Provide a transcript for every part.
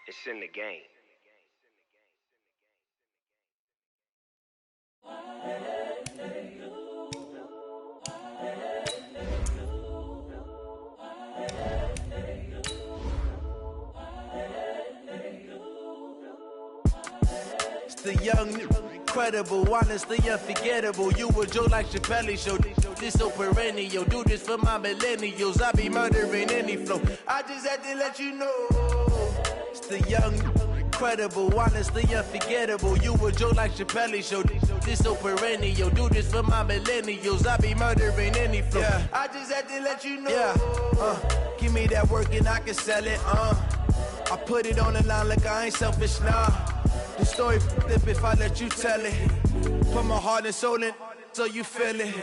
It's in the game. It's the young, incredible, honestly unforgettable. You a Joe like Chappelle show. This so perennial. Do this for my millennials. I be murdering any flow. I just had to let you know. It's the young, incredible, honestly unforgettable. You a Joe like Chappelle show. This so perennial. Do this for my millennials. I be murdering any flow. Yeah. I just had to let you know. Yeah. Give me that work and I can sell it. I put it on the line like I ain't selfish, nah. The story flip if I let you tell it. Put my heart and soul in so you feel it.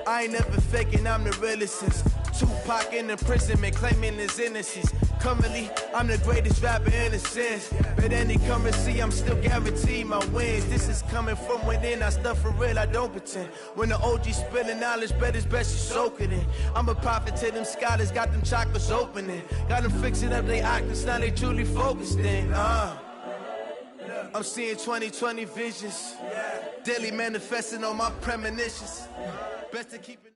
I ain't never faking, I'm the realest since Tupac in imprisonment, claiming his innocence. Currently, I'm the greatest rapper in a sense. But any currency, I'm still guaranteed my wins. This is coming from within, I stuff for real, I don't pretend. When the OG spilling knowledge, bet it's best you soak it in. I'm a prophet to them scholars, got them chakras opening. Got them fixing up their octaves, now they truly focused in. I'm seeing 2020 visions, daily manifesting on my premonitions. Best to keep it.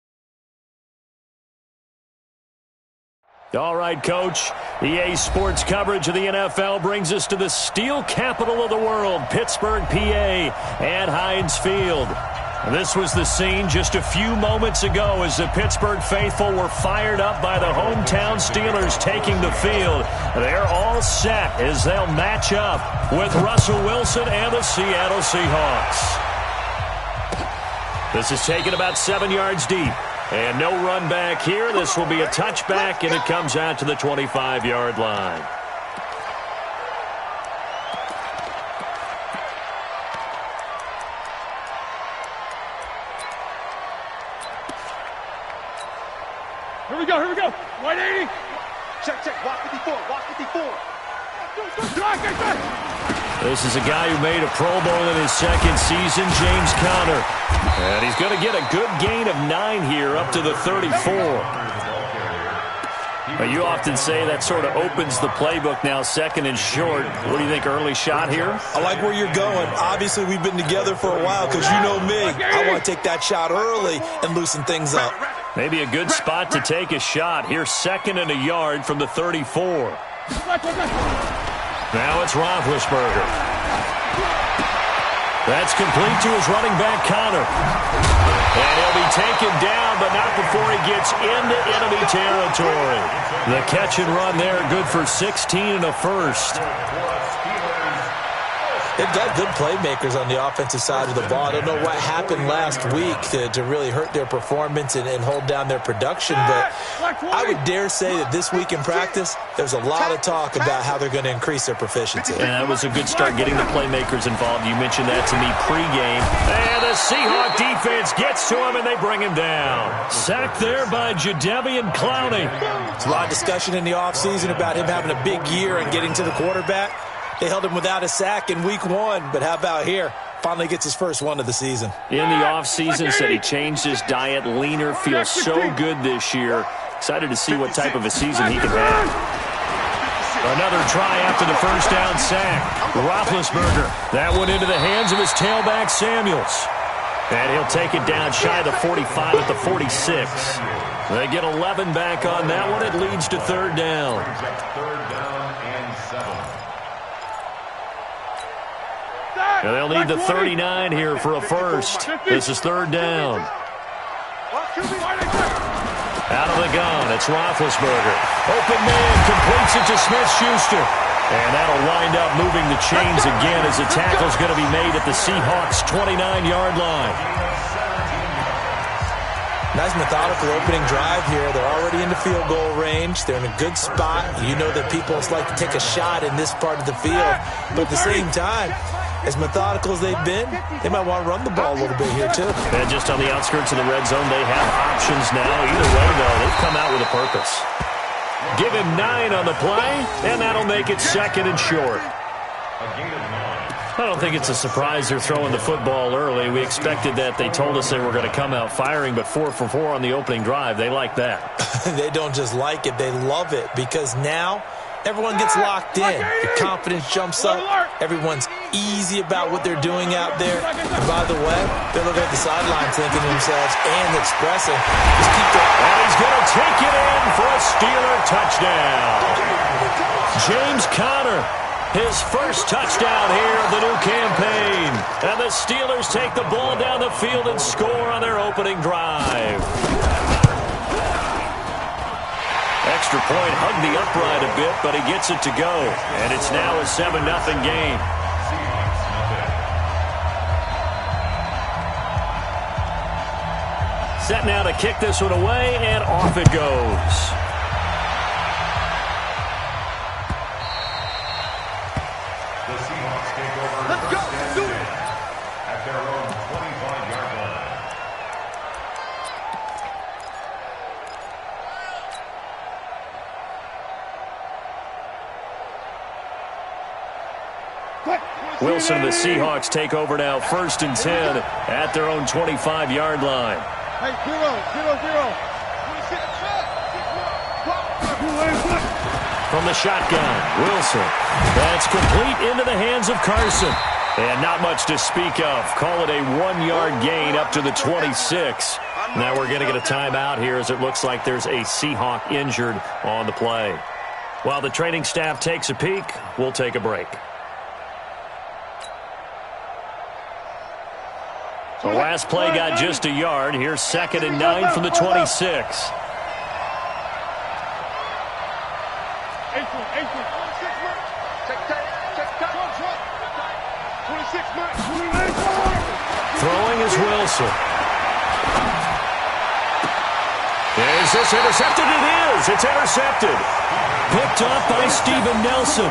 All right, Coach. EA Sports coverage of the NFL brings us to the steel capital of the world, Pittsburgh, PA, at Heinz Field. This was the scene just a few moments ago as the Pittsburgh faithful were fired up by the hometown Steelers taking the field. They're all set as they'll match up with Russell Wilson and the Seattle Seahawks. This is taken about 7 yards deep. And no run back here. This will be a touchback, and it comes out to the 25-yard line. Here we go. 180. Check. Walk 54. This is a guy who made a Pro Bowl in his second season, James Conner. And he's going to get a good gain of 9 here up to the 34. You often say that sort of opens the playbook now, second and short. What do you think, early shot here? I like where you're going. Obviously, we've been together for a while because you know me. I want to take that shot early and loosen things up. Maybe a good spot to take a shot. Here's second and a yard from the 34. Now it's Roethlisberger. That's complete to his running back, Conner. And he'll be taken down, but not before he gets into enemy territory. The catch and run there, good for 16 and a first. They've got good playmakers on the offensive side of the ball. I don't know what happened last week to really hurt their performance and hold down their production, but I would dare say that this week in practice, there's a lot of talk about how they're going to increase their proficiency. And that was a good start getting the playmakers involved. You mentioned that to me pregame. And the Seahawk defense gets to him, and they bring him down. Sacked there by Jadeveon Clowney. There's a lot of discussion in the offseason about him having a big year and getting to the quarterback. They held him without a sack in week 1, but how about here? Finally gets his first one of the season. In the offseason, said he changed his diet, leaner, feels so good this year. Excited to see what type of a season he can have. Another try after the first down sack. Roethlisberger. That one into the hands of his tailback, Samuels. And he'll take it down shy of the 45 at the 46. They get 11 back on that one. It leads to third down. And they'll need the 39 here for a first. This is third down. Out of the gun, it's Roethlisberger. Open man, completes it to Smith-Schuster. And that'll wind up moving the chains again as the tackle's going to be made at the Seahawks' 29-yard line. Nice methodical opening drive here. They're already in the field goal range. They're in a good spot. You know that people like to take a shot in this part of the field. But at the same time, as methodical as they've been, they might want to run the ball a little bit here, too. And just on the outskirts of the red zone, they have options now. Either way, though, they've come out with a purpose. Give him 9 on the play, and that'll make it second and short. I don't think it's a surprise they're throwing the football early. We expected that. They told us they were going to come out firing, but 4 for 4 on the opening drive. They like that. They don't just like it. They love it because now everyone gets locked in. The confidence jumps up. Everyone's easy about what they're doing out there. And by the way, they're looking at the sideline thinking to themselves and expressing, just keep their... And he's going to take it in for a Steeler touchdown. James Conner, his first touchdown here of the new campaign. And the Steelers take the ball down the field and score on their opening drive. Extra point hugged the upright a bit, but he gets it to go. And it's now a 7-0 game. Set now to kick this one away, and off it goes. Let's go. Do it. At their own 25-yard line. Wilson and the Seahawks take over now, 1st and 10 at their own 25-yard line. Hey, 0-0-0. From the shotgun, Wilson. That's complete into the hands of Carson. And not much to speak of. Call it a 1-yard gain up to the 26. Now we're going to get a timeout here as it looks like there's a Seahawk injured on the play. While the training staff takes a peek, we'll take a break. The last play got just a yard. Here's 2nd and 9 from the 26. Throwing is Wilson. Is this intercepted? It is. It's intercepted. Picked up by Steven Nelson.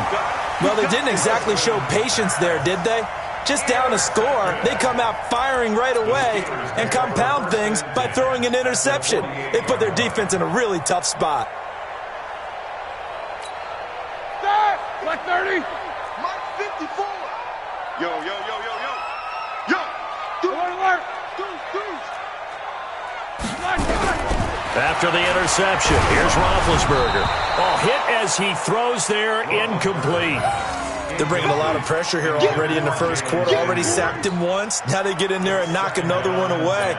Well, they didn't exactly show patience there, did they? Just down a score, they come out firing right away and compound things by throwing an interception. They put their defense in a really tough spot. Black 30. Mark 54. Yo. Alert. After the interception, here's Roethlisberger. Oh, hit as he throws there, incomplete. They're bringing a lot of pressure here already in the first quarter. Already sacked him once. Now they get in there and knock another one away.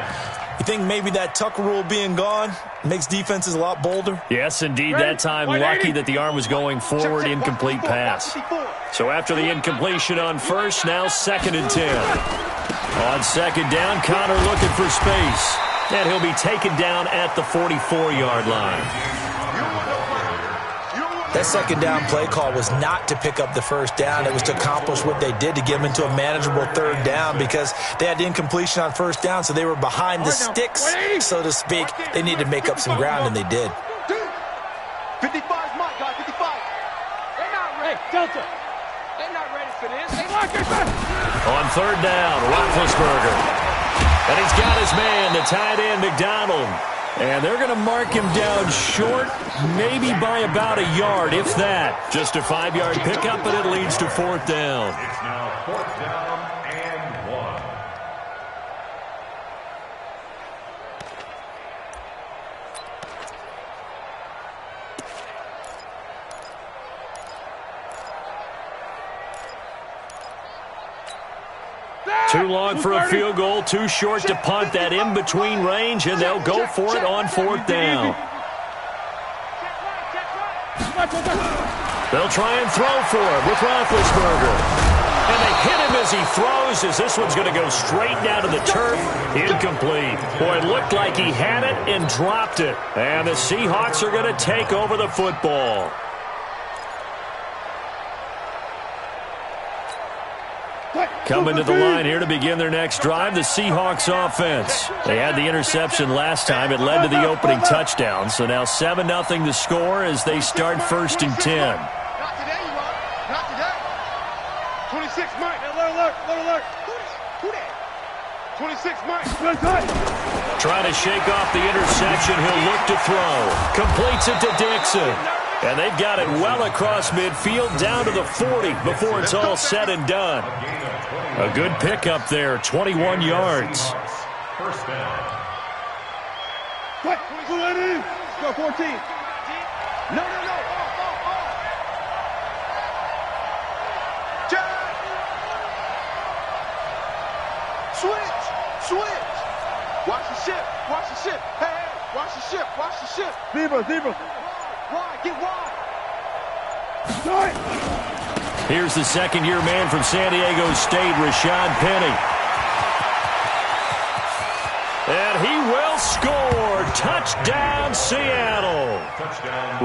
You think maybe that Tucker rule being gone makes defenses a lot bolder? Yes, indeed. That time, lucky that the arm was going forward, incomplete pass. So after the incompletion on first, now 2nd and 10. On 2nd down, Conner looking for space. And he'll be taken down at the 44-yard line. That 2nd down play call was not to pick up the first down. It was to accomplish what they did to get them into a manageable 3rd down because they had the incompletion on 1st down, so they were behind the sticks, so to speak. They needed to make up some ground, and they did. 55's my guy, 55. They're not ready. Delta. They're not ready for this. On 3rd down, Roethlisberger. And he's got his man, the tight end, McDonald. And they're going to mark him down short, maybe by about a yard, if that. Just a 5-yard pickup, but it leads to 4th down. It's now 4th down and 1. Too long for a field goal, too short to punt. That in-between range, and they'll go for it on 4th down. They'll try and throw for him with Roethlisberger. And they hit him as he throws, as this one's going to go straight down to the turf. Incomplete. Boy, it looked like he had it and dropped it. And the Seahawks are going to take over the football. Coming to the line here to begin their next drive, the Seahawks offense. They had the interception last time. It led to the opening touchdown. So now 7-0 the score as they start 1st and 10. Not today, you are. Not today. 26, Mike. Alert. Who that? 26, Mike. Trying to shake off the interception. He'll look to throw. Completes it to Dixon. And they've got it well across midfield down to the 40 before it's all said and done. A good pickup there, 21 yards. First down. What? Go 14. No. Watch the ship. Watch the ship. Hey, hey. Watch the ship. Watch the ship. Zebra. Wide. Get wide. Here's the second-year man from San Diego State, Rashad Penny. And he will score. Touchdown, Seattle.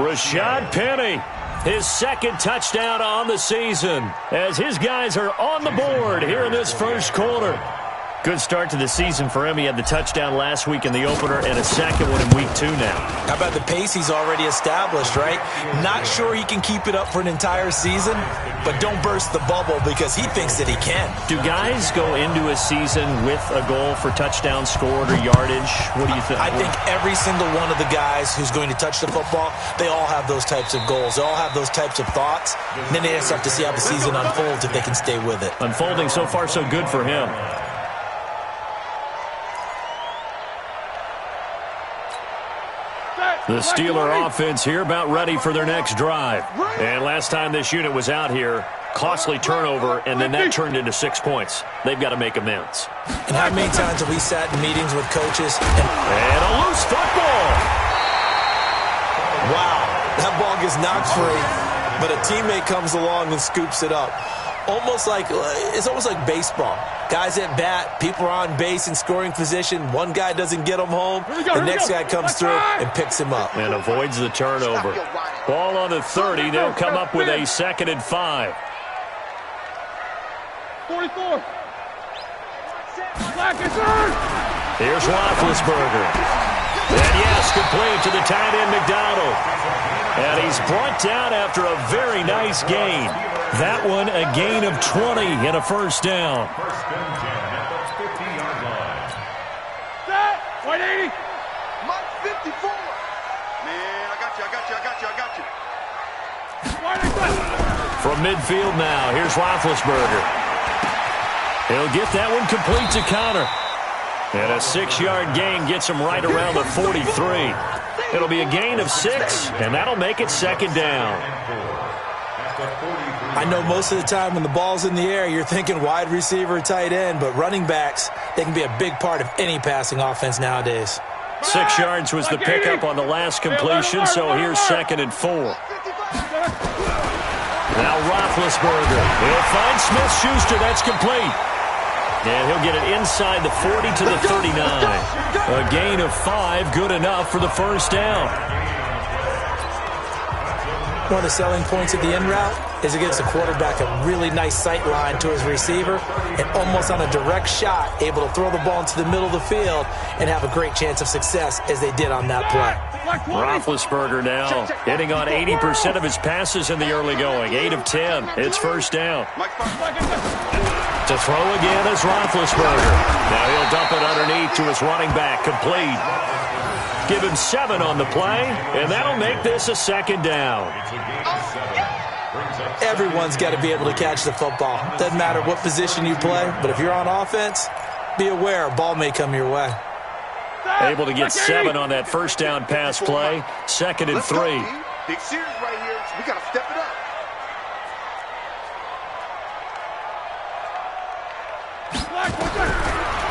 Rashad Penny, his second touchdown on the season, as his guys are on the board here in this first quarter. Good start to the season for him. He had the touchdown last week in the opener and a second one in week 2 now. How about the pace he's already established, right? Not sure he can keep it up for an entire season, but don't burst the bubble because he thinks that he can. Do guys go into a season with a goal for touchdown scored or yardage? What do you think? I think every single one of the guys who's going to touch the football, they all have those types of goals. They all have those types of thoughts. And then they just have to see how the season unfolds if they can stay with it. Unfolding so far so good for him. The Steeler offense here about ready for their next drive. And last time this unit was out here, costly turnover, and then that turned into 6 points. They've got to make amends. And how many times have we sat in meetings with coaches? And a loose football. Wow, that ball gets knocked free, but a teammate comes along and scoops it up. It's almost like baseball. Guys at bat, people are on base in scoring position. One guy doesn't get him home. The next guy comes through and picks him up. And avoids the turnover. Ball on the 30. They'll come up with a 2nd and 5. 44. Here's Roethlisberger. And yes, complete to the tight end McDonald. And he's brought down after a very nice gain. That one a gain of 20 and a first down. First and 10 at the 50-yard line. Set. 180. Mike 54. Man, I got you. From midfield now, here's Roethlisberger. He'll get that one complete to Connor. And a 6-yard gain gets him right around the 43. It'll be a gain of 6, and that'll make it 2nd down. I know most of the time when the ball's in the air, you're thinking wide receiver, tight end, but running backs, they can be a big part of any passing offense nowadays. 6 yards was the pickup on the last completion, so here's 2nd and 4. Now Roethlisberger. He'll find Smith-Schuster. That's complete. And he'll get it inside the 40 to the 39. A gain of 5, good enough for the first down. One of the selling points of the in route is it gives the quarterback a really nice sight line to his receiver and almost on a direct shot able to throw the ball into the middle of the field and have a great chance of success as they did on that play. Roethlisberger now hitting on 80% of his passes in the early going. 8 of 10. It's first down. To throw again is Roethlisberger. Now he'll dump it underneath to his running back. Complete. Give him 7 on the play, and that'll make this a 2nd down. Everyone's got to be able to catch the football. Doesn't matter what position you play, but if you're on offense, be aware a ball may come your way. Able to get 7 on that first down pass play. 2nd and 3. Big series right here. We got to step it up.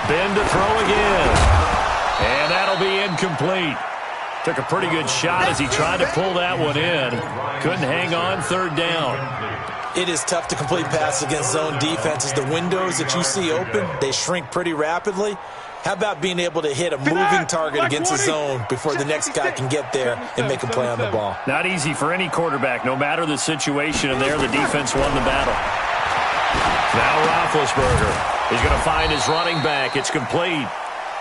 Ben to throw again. And that'll be incomplete. Took a pretty good shot as he tried to pull that one in. Couldn't hang on, 3rd down. It is tough to complete passes against zone defenses. The windows that you see open, they shrink pretty rapidly. How about being able to hit a moving target against a zone before the next guy can get there and make a play on the ball? Not easy for any quarterback, no matter the situation. And there, the defense won the battle. Now Roethlisberger. He's going to find his running back. It's complete.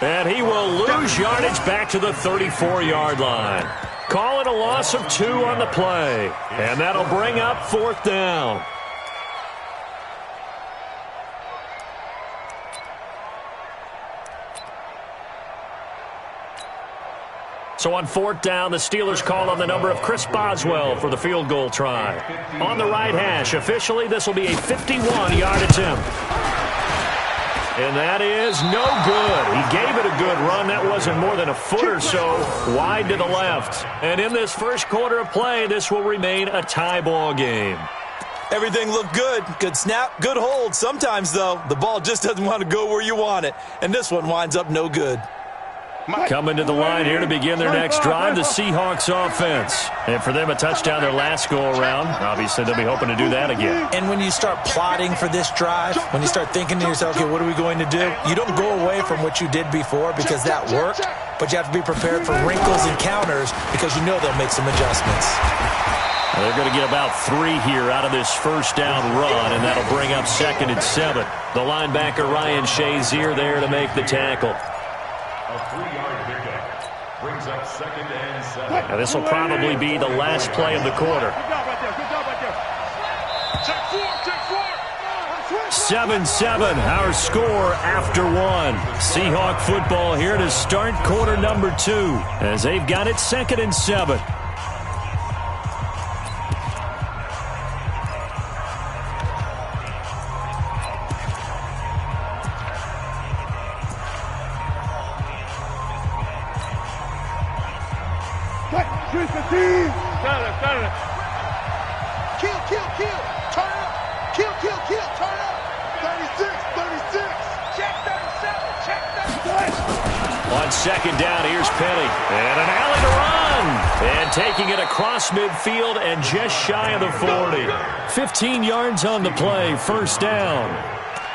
And he will lose yardage back to the 34-yard line. Call it a loss of 2 on the play. And that'll bring up 4th down. So on 4th down, the Steelers call on the number of Chris Boswell for the field goal try. On the right hash, officially, this will be a 51-yard attempt. And that is no good. He gave it a good run. That wasn't more than a foot or so wide to the left. And in this first quarter of play, this will remain a tie ball game. Everything looked good. Good snap, good hold. Sometimes, though, the ball just doesn't want to go where you want it. And this one winds up no good. Coming to the line here to begin their next drive, the Seahawks offense. And for them, a touchdown their last go-around. Obviously, they'll be hoping to do that again. And when you start plotting for this drive, when you start thinking to yourself, okay, what are we going to do? You don't go away from what you did before because that worked, but you have to be prepared for wrinkles and counters because you know they'll make some adjustments. They're going to get about 3 here out of this first down run, and that'll bring up 2nd and 7. The linebacker, Ryan Shazier, there to make the tackle. A 3-yard pickup brings up 2nd and 7. Now, this will probably be the last play of the quarter. 7-7, our score after 1. Seahawk football here to start quarter number 2, as they've got it 2nd and 7. Kill. Turn up. Kill. Turn up. 36. Check 37. Check 37. On 2nd down, here's Penny. And an alley to run. And taking it across midfield and just shy of the 40. 15 yards on the play, 1st down.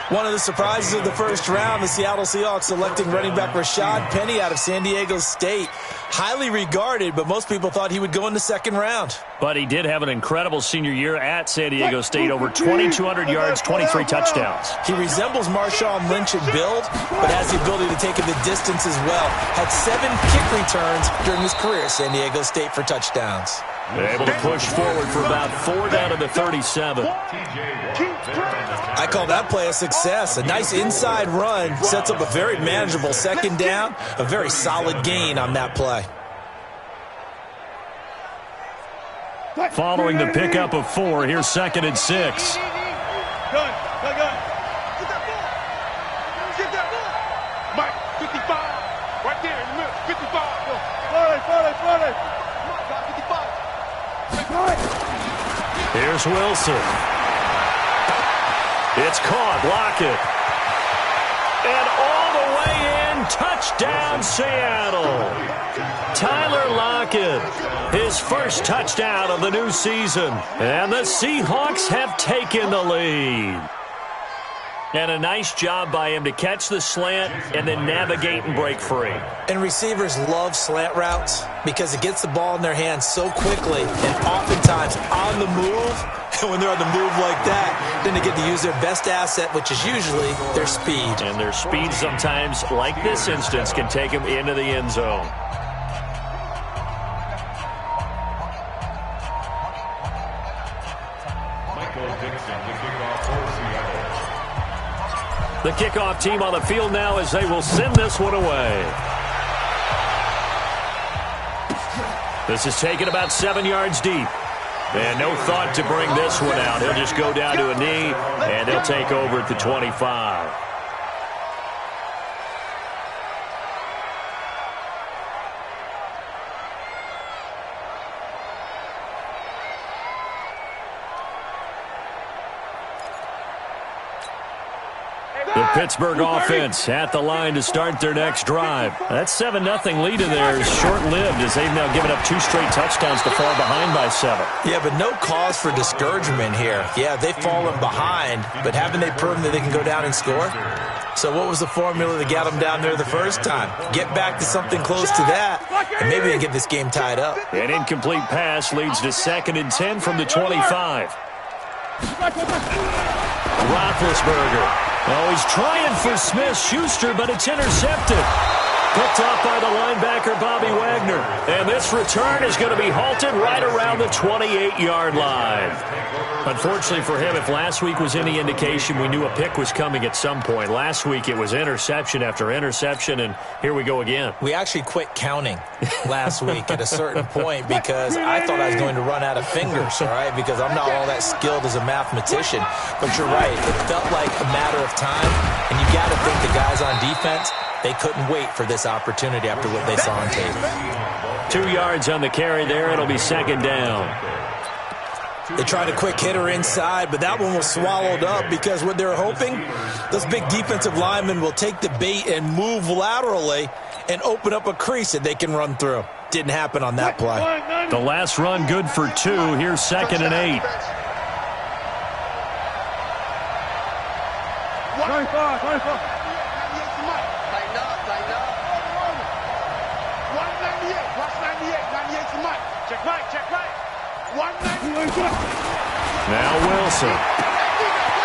One of the surprises of the first round, the Seattle Seahawks selecting running back Rashad Penny out of San Diego State. Highly regarded, but most people thought he would go in the 2nd round. But he did have an incredible senior year at San Diego State. Over 2,200 yards, 23 touchdowns. He resembles Marshawn Lynch in build, but has the ability to take it the distance as well. Had 7 kick returns during his career at San Diego State for touchdowns. Able to push forward for about 4 down to the 37. I call that play a success. A nice inside run sets up a very manageable 2nd down. A very solid gain on that play. Following the pickup of 4, here's 2nd and 6. Gun. Get that ball. Mike, 55. Right there in the middle. 55. Follow. 55. Here's Wilson. It's caught. Lockett. And all the way in. Touchdown, Seattle. Tyler Lockett. His first touchdown of the new season. And the Seahawks have taken the lead. And a nice job by him to catch the slant and then navigate and break free. And receivers love slant routes because it gets the ball in their hands so quickly and oftentimes on the move. And when they're on the move like that, then they get to use their best asset, which is usually their speed. And their speed sometimes, like this instance, can take them into the end zone. The kickoff team on the field now as they will send this one away. This is taken about 7 yards deep. And no thought to bring this one out. He'll just go down to a knee, and they'll take over at the 25. The Pittsburgh offense at the line to start their next drive. That 7-0 lead in there is short-lived as they've now given up 2 straight touchdowns to fall behind by 7. Yeah, but no cause for discouragement here. Yeah, they've fallen behind, but haven't they proven that they can go down and score? So what was the formula that got them down there the first time? Get back to something close to that, and maybe they get this game tied up. An incomplete pass leads to 2nd and 10 from the 25. Roethlisberger. Oh, he's trying for Smith-Schuster, but it's intercepted. Picked off by the linebacker, Bobby Wagner. And this return is going to be halted right around the 28-yard line. Unfortunately for him, if last week was any indication, we knew a pick was coming at some point. Last week it was interception after interception, and here we go again. We actually quit counting last week at a certain point because I thought I was going to run out of fingers, all right, because I'm not all that skilled as a mathematician. But you're right. It felt like a matter of time, and you got to think the guys on defense, they couldn't wait for this opportunity after what they saw on tape. 2 yards on the carry there. It'll be 2nd down. They tried a quick hitter inside, but that one was swallowed up because what they're hoping, those big defensive linemen will take the bait and move laterally and open up a crease that they can run through. Didn't happen on that play. The last run good for 2. Here's 2nd and 8. 25, 25. Check right. Now Wilson.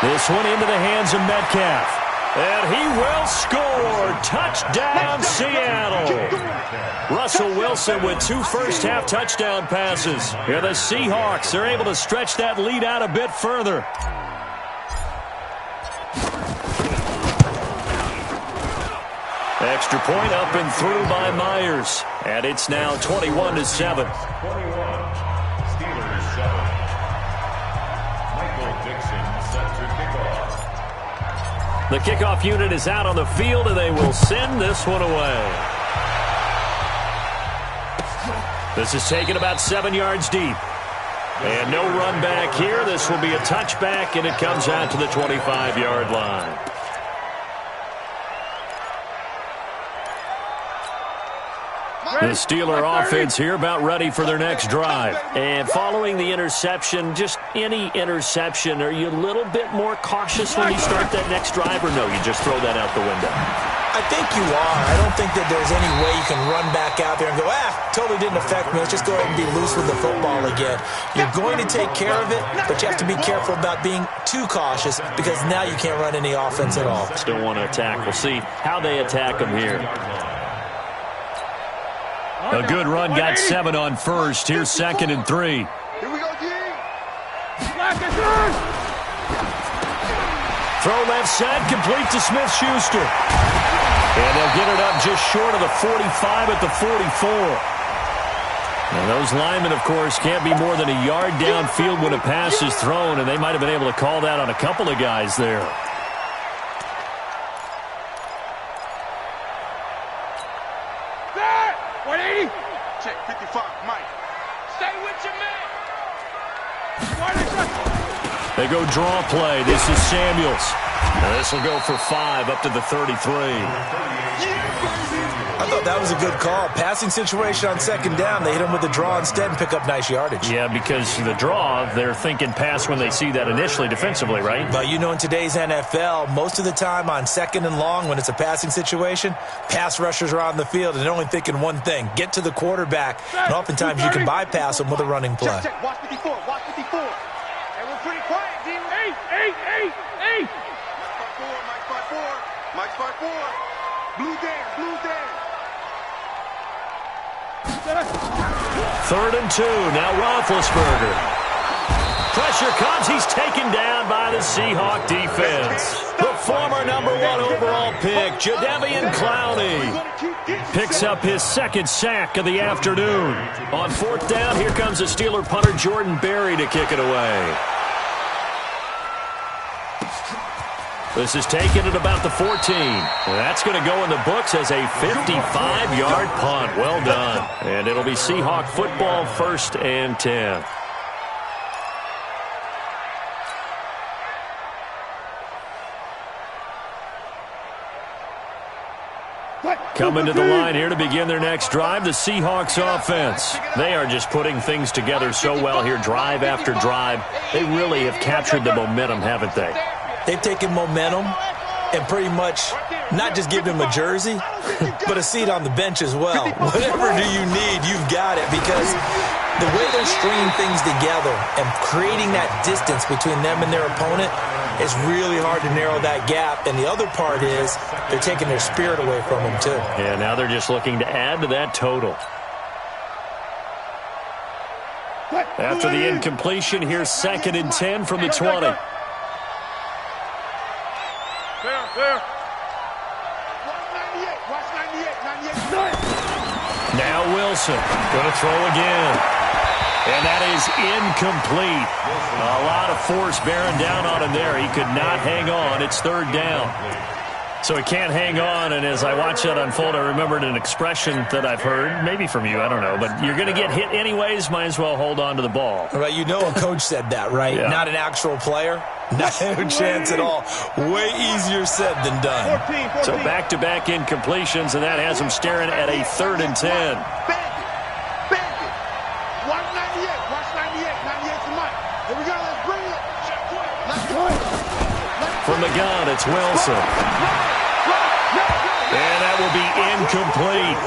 This one into the hands of Metcalf. And he will score. Touchdown, Seattle. Russell Wilson with 2 first-half touchdown passes. Here the Seahawks, they're able to stretch that lead out a bit further. Extra point up and through by Myers. And it's now 21-7. 21. Steelers 7. Michael Dixon set to kickoff. The kickoff unit is out on the field, and they will send this one away. This is taken about 7 yards deep. And no run back here. This will be a touchback, and it comes out to the 25-yard line. The Steeler offense here about ready for their next drive. And following the interception, just any interception, are you a little bit more cautious when you start that next drive, or no, you just throw that out the window? I think you are. I don't think that there's any way you can run back out there and go, totally didn't affect me. Let's just go ahead and be loose with the football again. You're going to take care of it, but you have to be careful about being too cautious because now you can't run any offense at all. Still want to attack. We'll see how they attack them here. A good run, got 7 on first. Here's 2nd and 3. Here we go, G. Throw left side, complete to Smith-Schuster. And they'll get it up just short of the 45 at the 44. And those linemen, of course, can't be more than a yard downfield when a pass is thrown, and they might have been able to call that on a couple of guys there. Check 55, Mike. Stay with your man. They go draw play. This is Samuels. And this will go for 5 up to the 33. I thought that was a good call. Passing situation on 2nd down. They hit him with the draw instead and pick up nice yardage. Yeah, because the draw, they're thinking pass when they see that initially defensively, right? But you know, in today's NFL, most of the time on 2nd and long, when it's a passing situation, pass rushers are on the field and they're only thinking one thing, get to the quarterback. And oftentimes you can bypass them with a running play. Check. Watch 54. And we're pretty quiet, D. Hey. Mike 5-4. Blue Dan. 3rd and 2. Now Roethlisberger. Pressure comes. He's taken down by the Seahawk defense. The former number 1 overall pick, Jadeveon Clowney, picks up his 2nd sack of the afternoon. On 4th down, here comes the Steeler punter Jordan Berry to kick it away. This is taken at about the 14. That's going to go in the books as a 55-yard punt. Well done. And it'll be Seahawk football, 1st and 10. Coming to the line here to begin their next drive, the Seahawks offense. They are just putting things together so well here, drive after drive. They really have captured the momentum, haven't they? They've taken momentum and pretty much not just given him a jersey, but a seat on the bench as well. Whatever do you need, you've got it, because the way they're stringing things together and creating that distance between them and their opponent, it's really hard to narrow that gap. And the other part is they're taking their spirit away from them, too. Yeah, now they're just looking to add to that total. After the incompletion, here's 2nd and 10 from the 20. There. Now Wilson going to throw again. And that is incomplete. A lot of force bearing down on him there. He could not hang on. It's 3rd down. So he can't hang on, and as I watch that unfold, I remembered an expression that I've heard, maybe from you, I don't know, but you're going to get hit anyways, might as well hold on to the ball. Right, you know a coach said that, right? Yeah. Not an actual player. No chance at all. Way easier said than done. 14. So back-to-back incompletions, and that has him staring at a 3rd and 10. Bandit. Watch 98. Watch 98. 98 to Mike. Here we go. Let's bring it. From the gun, it's Wilson. And that will be incomplete.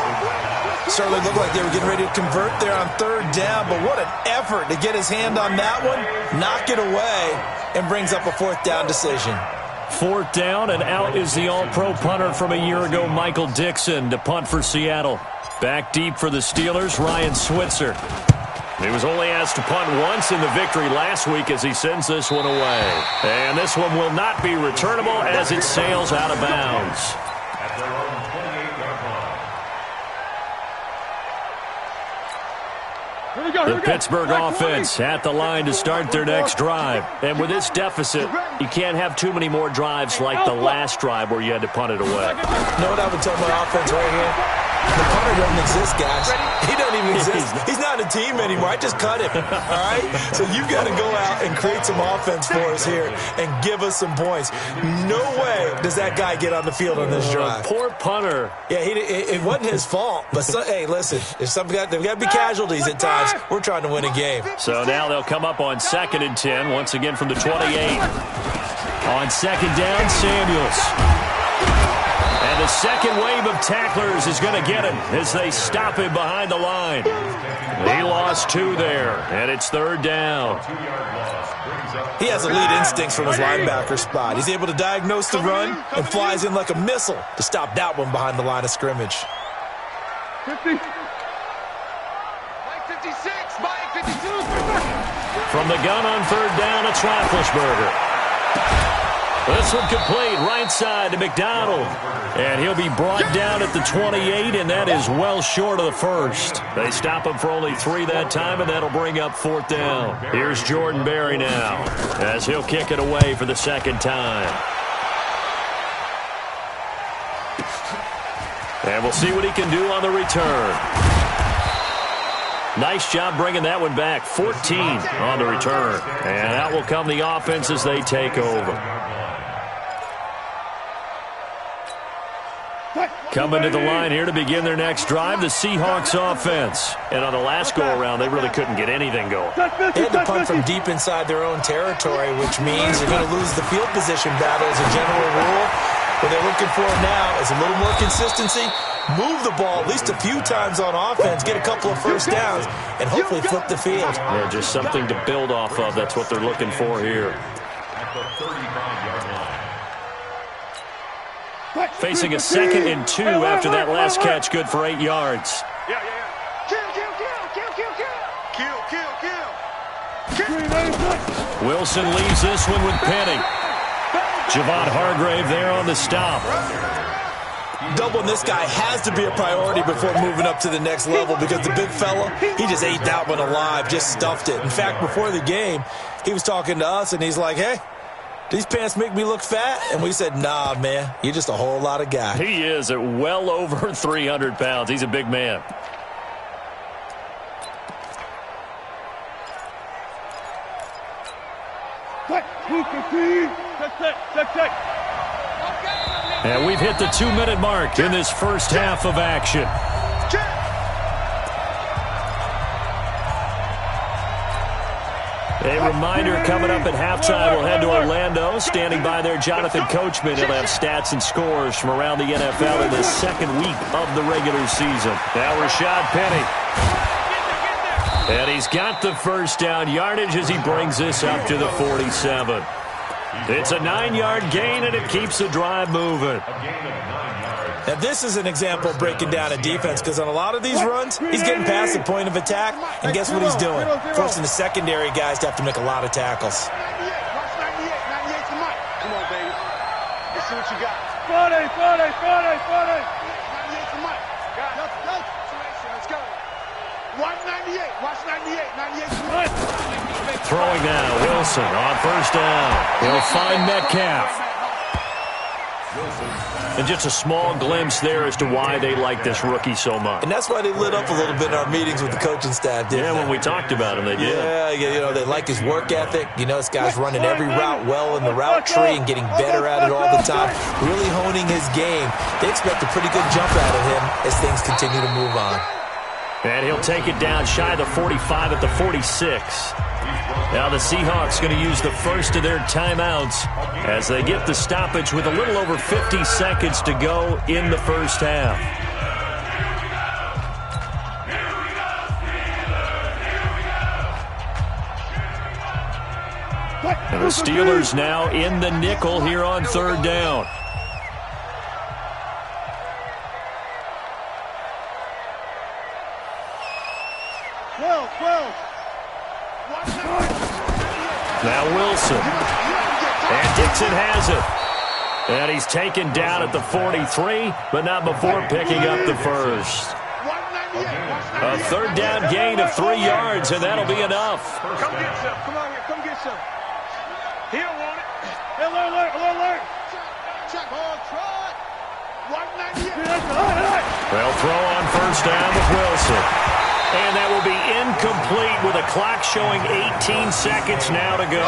Certainly looked like they were getting ready to convert there on 3rd down, but what an effort to get his hand on that one, knock it away, and brings up a 4th down decision. 4th down, and out is the all-pro punter from a year ago, Michael Dixon, to punt for Seattle. Back deep for the Steelers, Ryan Switzer. He was only asked to punt once in the victory last week as he sends this one away. And this one will not be returnable as it sails out of bounds. At their own 28-yard line. Here we go. The Pittsburgh offense at the line to start their next drive. And with this deficit, you can't have too many more drives like the last drive where you had to punt it away. You know what I would tell my offense right here? The punter doesn't exist, guys. He doesn't even exist. He's not a team anymore. I just cut him. All right? So you've got to go out and create some offense for us here and give us some points. No way does that guy get on the field on this drive. Poor punter. Yeah, it wasn't his fault. But, hey, listen, there's got to be casualties at times. We're trying to win a game. So now they'll come up on 2nd and 10, once again from the 28. On 2nd down, Samuels. And the second wave of tacklers is going to get him as they stop him behind the line. He lost 2 there, and it's 3rd down. He has elite instincts from his linebacker spot. He's able to diagnose the run and flies in like a missile to stop that one behind the line of scrimmage. 50. Mike 56. Mike 52. From the gun on 3rd down, it's Roethlisberger. This one complete, right side to McDonald. And he'll be brought down at the 28, and that is well short of the first. They stop him for only 3 that time, and that'll bring up 4th down. Here's Jordan Berry now, as he'll kick it away for the 2nd time. And we'll see what he can do on the return. Nice job bringing that one back. 14 on the return. And out will come the offense as they take over. Coming to the line here to begin their next drive, the Seahawks offense. And on the last go-around, they really couldn't get anything going. They had to punt from deep inside their own territory, which means they're going to lose the field position battle as a general rule. What they're looking for now is a little more consistency, move the ball at least a few times on offense, get a couple of first downs, and hopefully flip the field. Yeah, just something to build off of. That's what they're looking for here. At the 35-yard line. Facing a 2nd and 2 after that last catch, good for 8 yards. Yeah. Kill. Wilson leaves this one with Penny. Javon Hargrave there on the stop. Doubling this guy has to be a priority before moving up to the next level because the big fella, he just ate that one alive, just stuffed it. In fact, before the game, he was talking to us, and he's like, hey, these pants make me look fat? And we said, nah, man, you're just a whole lot of guy. He is at well over 300 pounds. He's a big man. Check. And we've hit the 2-minute mark in this first half of action. A reminder coming up at halftime, we'll head to Orlando. Standing by there, Jonathan Coachman. He'll have stats and scores from around the NFL in the 2nd week of the regular season. Now Rashad Penny. And he's got the first down yardage as he brings this up to the 47. It's a 9-yard gain, and it keeps the drive moving. Now, this is an example of breaking down a defense because on a lot of these runs, he's getting past the point of attack, and guess what he's doing? Forcing the secondary guys to have to make a lot of tackles. 98 to Mike. Come on, baby. Let's see what you got. 40. 98 to Mike. Let's go. Watch 98 to Mike. Throwing now, Wilson on first down. He'll find Metcalf. And just a small glimpse there as to why they like this rookie so much. And that's why they lit up a little bit in our meetings with the coaching staff, didn't they? When we talked about him, they did. Yeah, they like his work ethic. This guy's running every route well in the route tree and getting better at it all the time, really honing his game. They expect a pretty good jump out of him as things continue to move on. And he'll take it down shy of the 45 at the 46. Now the Seahawks going to use the first of their timeouts as they get the stoppage with a little over 50 seconds to go in the first half. And the Steelers now in the nickel here on third down. Now Wilson. And Dixon has it. And he's taken down at the 43, but not before picking up the first. A third down gain of 3 yards, and that'll be enough. Come get some. Come on here. Come get some. He don't want it. Hey, alert. Check, hold, try. 198. They'll throw on first down with Wilson. And that will be incomplete with a clock showing 18 seconds now to go.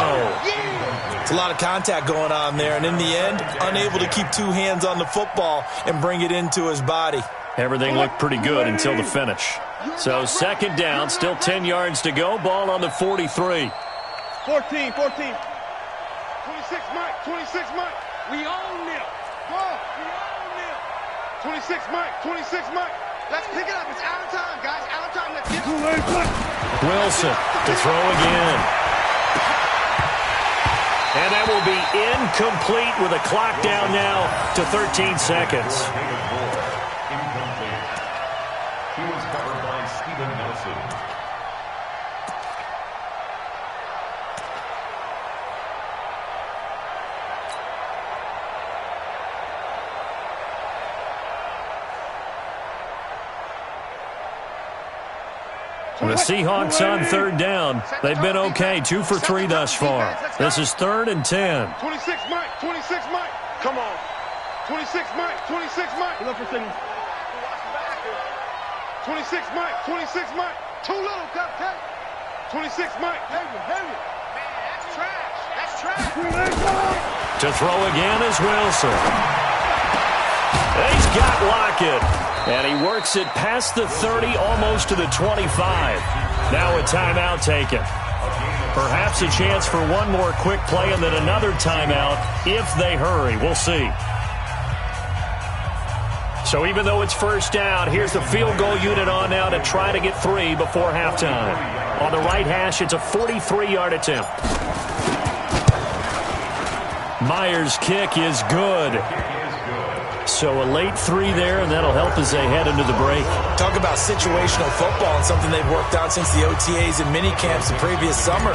It's a lot of contact going on there, and in the end, unable to keep 2 hands on the football and bring it into his body. Everything looked pretty good until the finish. So second down, still 10 yards to go. Ball on the 43. 14. 26, Mike. 26, Mike. We own them. Go. We own them. 26, Mike. 26, Mike. Let's pick it up. It's out of time, guys. Out of time. Let's get it. Wilson to throw again. And that will be incomplete with a clock down now to 13 seconds. Incomplete. He was covered by Steven Nelson. The Seahawks on third down. They've been okay, 2 for 3 thus far. This is 3rd and 10. 26, Mike. 26, Mike. Come on. 26, Mike. 26, Mike. Look for signal. 26, Mike. 26, Mike. Too little, Cupcake. 26, Mike. Heavy. Man, that's trash. That's trash. To throw again is Wilson. He's got Lockett. And he works it past the 30, almost to the 25. Now a timeout taken. Perhaps a chance for one more quick play and then another timeout if they hurry. We'll see. So even though it's first down, here's the field goal unit on now to try to get 3 before halftime. On the right hash, it's a 43-yard attempt. Myers' kick is good. So a late 3 there, and that'll help as they head into the break. Talk about situational football and something they've worked on since the OTAs and mini camps the previous summer.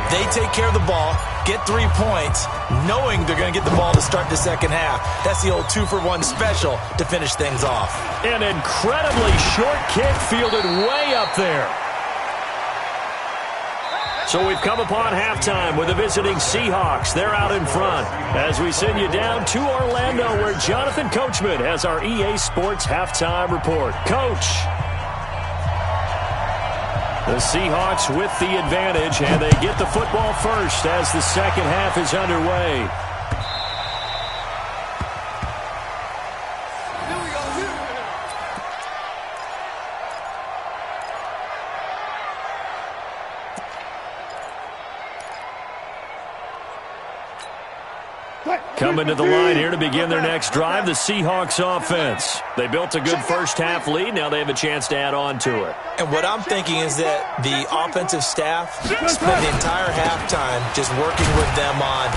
They take care of the ball, get 3 points, knowing they're going to get the ball to start the second half. That's the old 2-for-1 special to finish things off. An incredibly short kick fielded way up there. So we've come upon halftime with the visiting Seahawks. They're out in front as we send you down to Orlando where Jonathan Coachman has our EA Sports Halftime Report. Coach. The Seahawks with the advantage, and they get the football first as the second half is underway. Coming to the line here to begin their next drive, the Seahawks offense. They built a good first half lead. Now they have a chance to add on to it. And what I'm thinking is that the offensive staff spent the entire halftime just working with them on,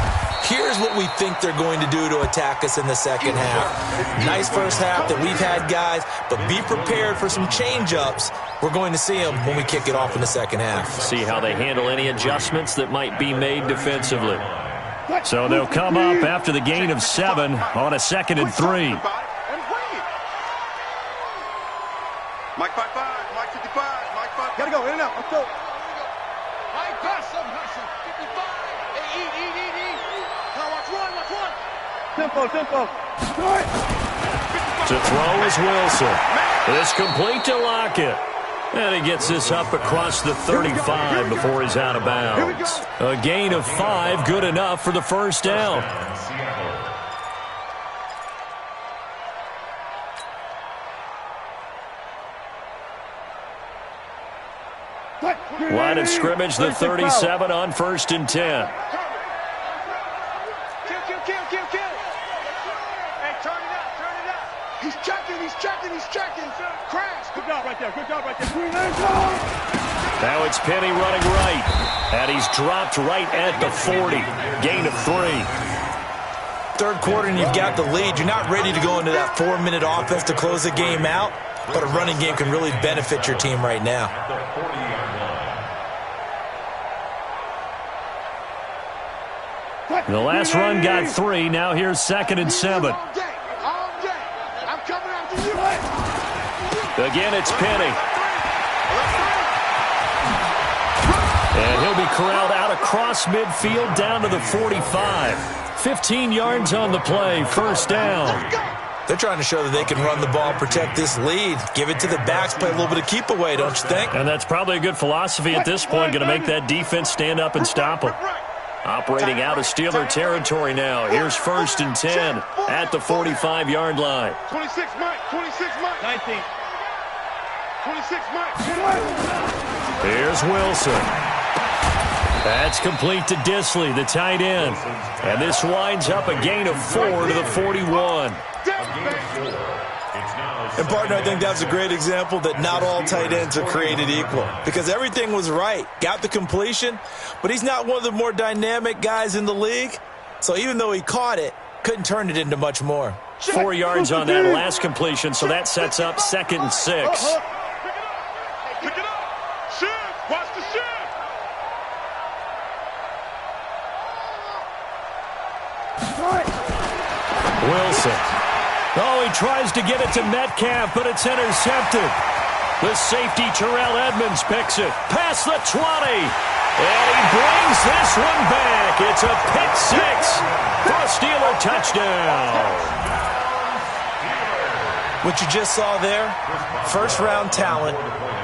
here's what we think they're going to do to attack us in the second half. Nice first half that we've had, guys, but be prepared for some change-ups. We're going to see them when we kick it off in the second half. See how they handle any adjustments that might be made defensively. So they'll come up after the gain of 7 on a 2nd and 3. Mike 5-5, Mike 55, Mike 5. Gotta go, in and out. Let's go. Mike, hustle. 55. Hey, eat. Now watch one. Tempo. To throw is Wilson. It's complete to Lockett. And he gets this up across the 35 before he's out of bounds. A gain of 5, good enough for the first down. Line of scrimmage, the 37 on 1st and 10. Kill. Hey, turn it up. He's checking. Crash. Good job right there. Now it's Penny running right. And he's dropped right at the 40. Gain of 3. Third quarter and you've got the lead. You're not ready to go into that 4-minute offense to close the game out, but a running game can really benefit your team right now. The last run got 3. Now here's 2nd and 7. All day. I'm coming after you. Again, it's Penny. And he'll be corralled out across midfield down to the 45. 15 yards on the play, first down. They're trying to show that they can run the ball, protect this lead, give it to the backs, play a little bit of keep away, don't you think? And that's probably a good philosophy at this point, going to make that defense stand up and stop them. Operating out of Steeler territory now. Here's 1st and 10 at the 45-yard line. 26 Mike. 19. 26 Mike. Here's Wilson. That's complete to Disley, the tight end. And this winds up a gain of 4 to the 41. And, partner, I think that's a great example that not all tight ends are created equal, because everything was right. Got the completion, but he's not one of the more dynamic guys in the league. So even though he caught it, couldn't turn it into much more. 4 yards on that last completion, so that sets up 2nd and 6. Pick it up. Shift. Watch the shift. Wilson. Oh, he tries to get it to Metcalf, but it's intercepted. The safety, Terrell Edmonds, picks it. Past the 20. And he brings this one back. It's a pick 6 for a Steeler touchdown. What you just saw there, first-round talent,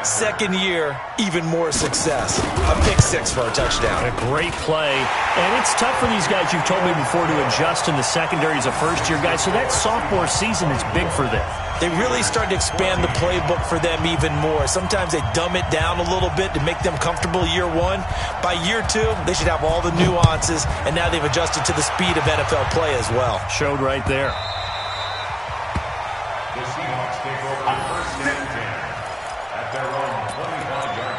second year, even more success. A pick 6 for a touchdown. A great play. And it's tough for these guys, you've told me before, to adjust in the secondary as a first-year guy. So that sophomore season is big for them. They really start to expand the playbook for them even more. Sometimes they dumb it down a little bit to make them comfortable year 1. By year 2, they should have all the nuances, and now they've adjusted to the speed of NFL play as well. Showed right there. The Seahawks take over 1st and 10 at their own 25-yard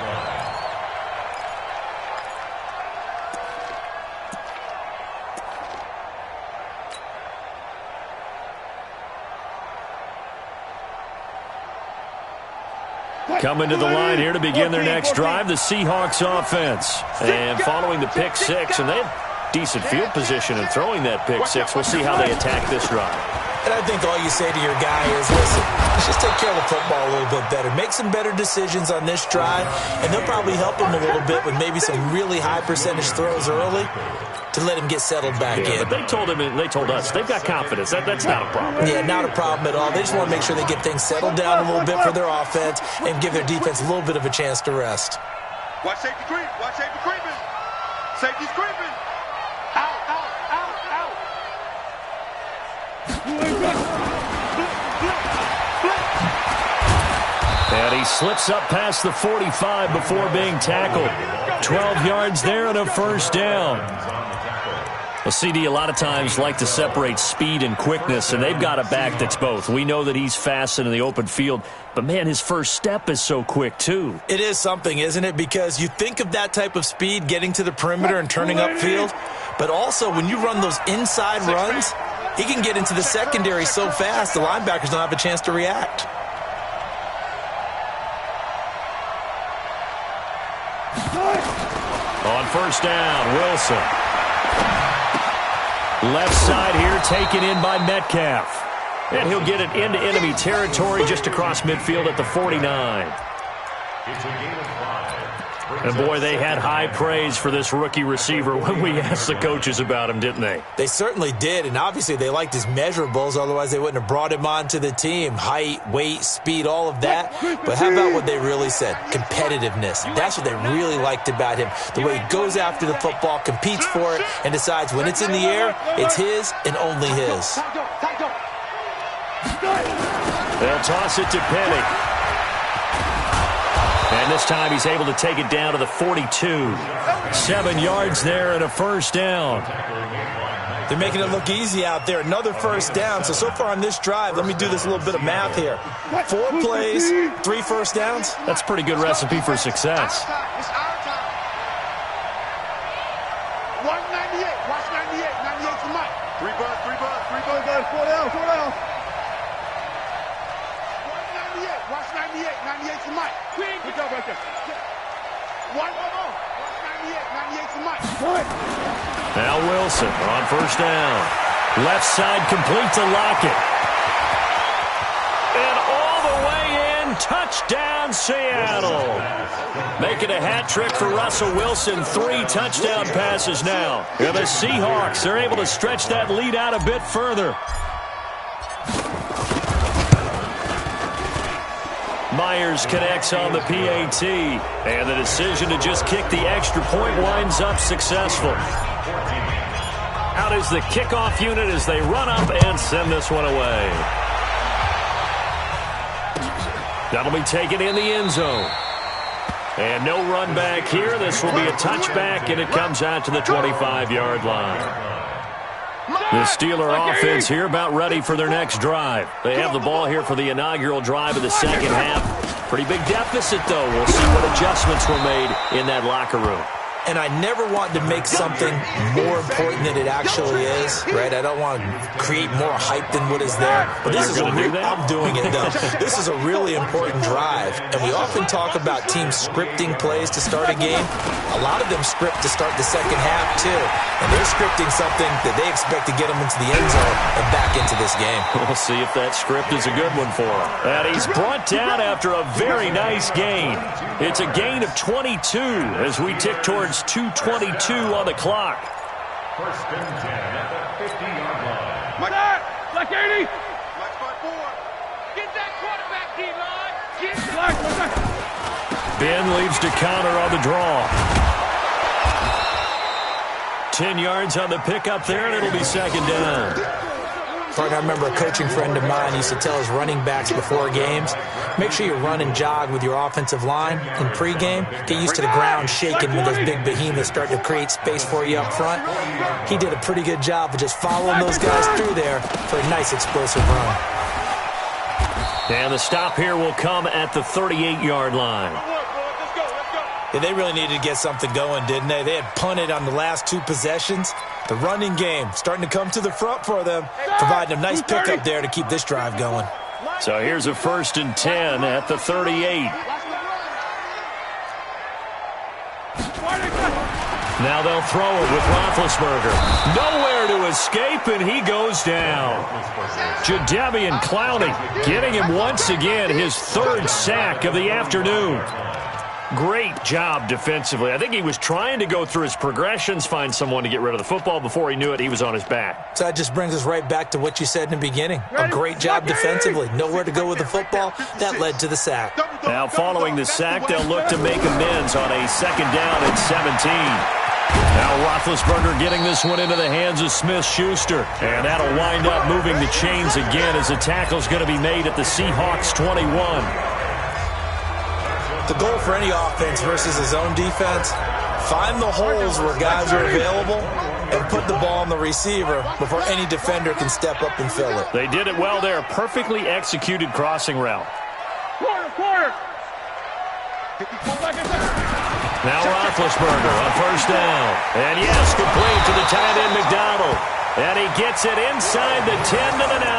line. Coming to the line here to begin their next drive, the Seahawks offense. And following the pick 6, and they have decent field position in throwing that pick 6. We'll see how they attack this drive. And I think all you say to your guy is, listen, let's just take care of the football a little bit better. Make some better decisions on this drive, and they'll probably help him a little bit with maybe some really high percentage throws early to let him get settled back in. But they told us, they've got confidence. That's not a problem. Yeah, not a problem at all. They just want to make sure they get things settled down a little bit for their offense and give their defense a little bit of a chance to rest. Watch safety creep. Watch safety creeping. Safety's creeping. Out. And he slips up past the 45 before being tackled. 12 yards there and a first down. Well, CD a lot of times like to separate speed and quickness, and they've got a back that's both. We know that he's fast in the open field, but, man, his first step is so quick, too. It is something, isn't it? Because you think of that type of speed getting to the perimeter and turning upfield, but also when you run those inside runs, he can get into the secondary so fast the linebackers don't have a chance to react. On first down, Wilson. Left side here taken in by Metcalf. And he'll get it into enemy territory just across midfield at the 49. It's a gain of 5. And, boy, they had high praise for this rookie receiver when we asked the coaches about him, didn't they? They certainly did, and obviously they liked his measurables. Otherwise, they wouldn't have brought him onto the team. Height, weight, speed, all of that. But how about what they really said? Competitiveness. That's what they really liked about him. The way he goes after the football, competes for it, and decides when it's in the air, it's his and only his. They'll toss it to Penny. And this time he's able to take it down to the 42. 7 yards there and a first down. They're making it look easy out there. Another first down. So far on this drive, let me do this little bit of math here. 4 plays, 3 first downs. That's a pretty good recipe for success. It's our time. 198. Watch 98. 98 to Mike. 3 bucks. 4 down. 198. Watch 98. 98 to Mike. Good job right there. One more. Watch 98. 98 to Mike. Now Wilson on first down. Left side complete to Lockett. And all the way in, touchdown Seattle. Making a hat trick for Russell Wilson. 3 touchdown passes now. And the Seahawks are able to stretch that lead out a bit further. Myers connects on the PAT, and the decision to just kick the extra point winds up successful. Out is the kickoff unit as they run up and send this one away. That'll be taken in the end zone. And no run back here. This will be a touchback, and it comes out to the 25-yard line. The Steeler offense here about ready for their next drive. They have the ball here for the inaugural drive of the second half. Pretty big deficit, though. We'll see what adjustments were made in that locker room. And I never want to make something more important than it actually is, right? I don't want to create more hype than what is there. But this is I'm doing it, though. This is a really important drive. And we often talk about teams scripting plays to start a game. A lot of them script to start the second half, too. And they're scripting something that they expect to get them into the end zone and back into this game. We'll see if that script is a good one for him. And he's brought down after a very nice gain. It's a gain of 22 as we tick towards 2:22 on the clock. First and 10 at the 50-yard line. Black 80. Black 5-4. Get that quarterback, D-line. Get that. Ben leaves to counter on the draw. 10 yards on the pickup there, and it'll be second down. I remember a coaching friend of mine used to tell his running backs before games, make sure you run and jog with your offensive line in pregame. Get used to the ground shaking when those big behemoths start to create space for you up front. He did a pretty good job of just following those guys through there for a nice explosive run. And the stop here will come at the 38-yard line. Yeah, they really needed to get something going, didn't they? They had punted on the last 2 possessions. The running game starting to come to the front for them, providing a nice pickup there to keep this drive going. So here's a 1st and 10 at the 38. Now they'll throw it with Roethlisberger. Nowhere to escape, and he goes down. Jadeveon Clowney getting him once again his 3rd sack of the afternoon. Great job defensively. I think he was trying to go through his progressions, find someone to get rid of the football. Before he knew it, he was on his back. So that just brings us right back to what you said in the beginning. A great job defensively. Nowhere to go with the football. That led to the sack. Now following the sack, they'll look to make amends on a second down at 17. Now Roethlisberger getting this one into the hands of Smith-Schuster. And that'll wind up moving the chains again as the tackle's going to be made at the Seahawks 21. The goal for any offense versus his own defense, find the holes where guys are available and put the ball on the receiver before any defender can step up and fill it. They did it well there. Perfectly executed crossing route. Quarter. Now Roethlisberger on first down. And yes, complete to the tight end McDonald. And he gets it inside the 10 to the 9.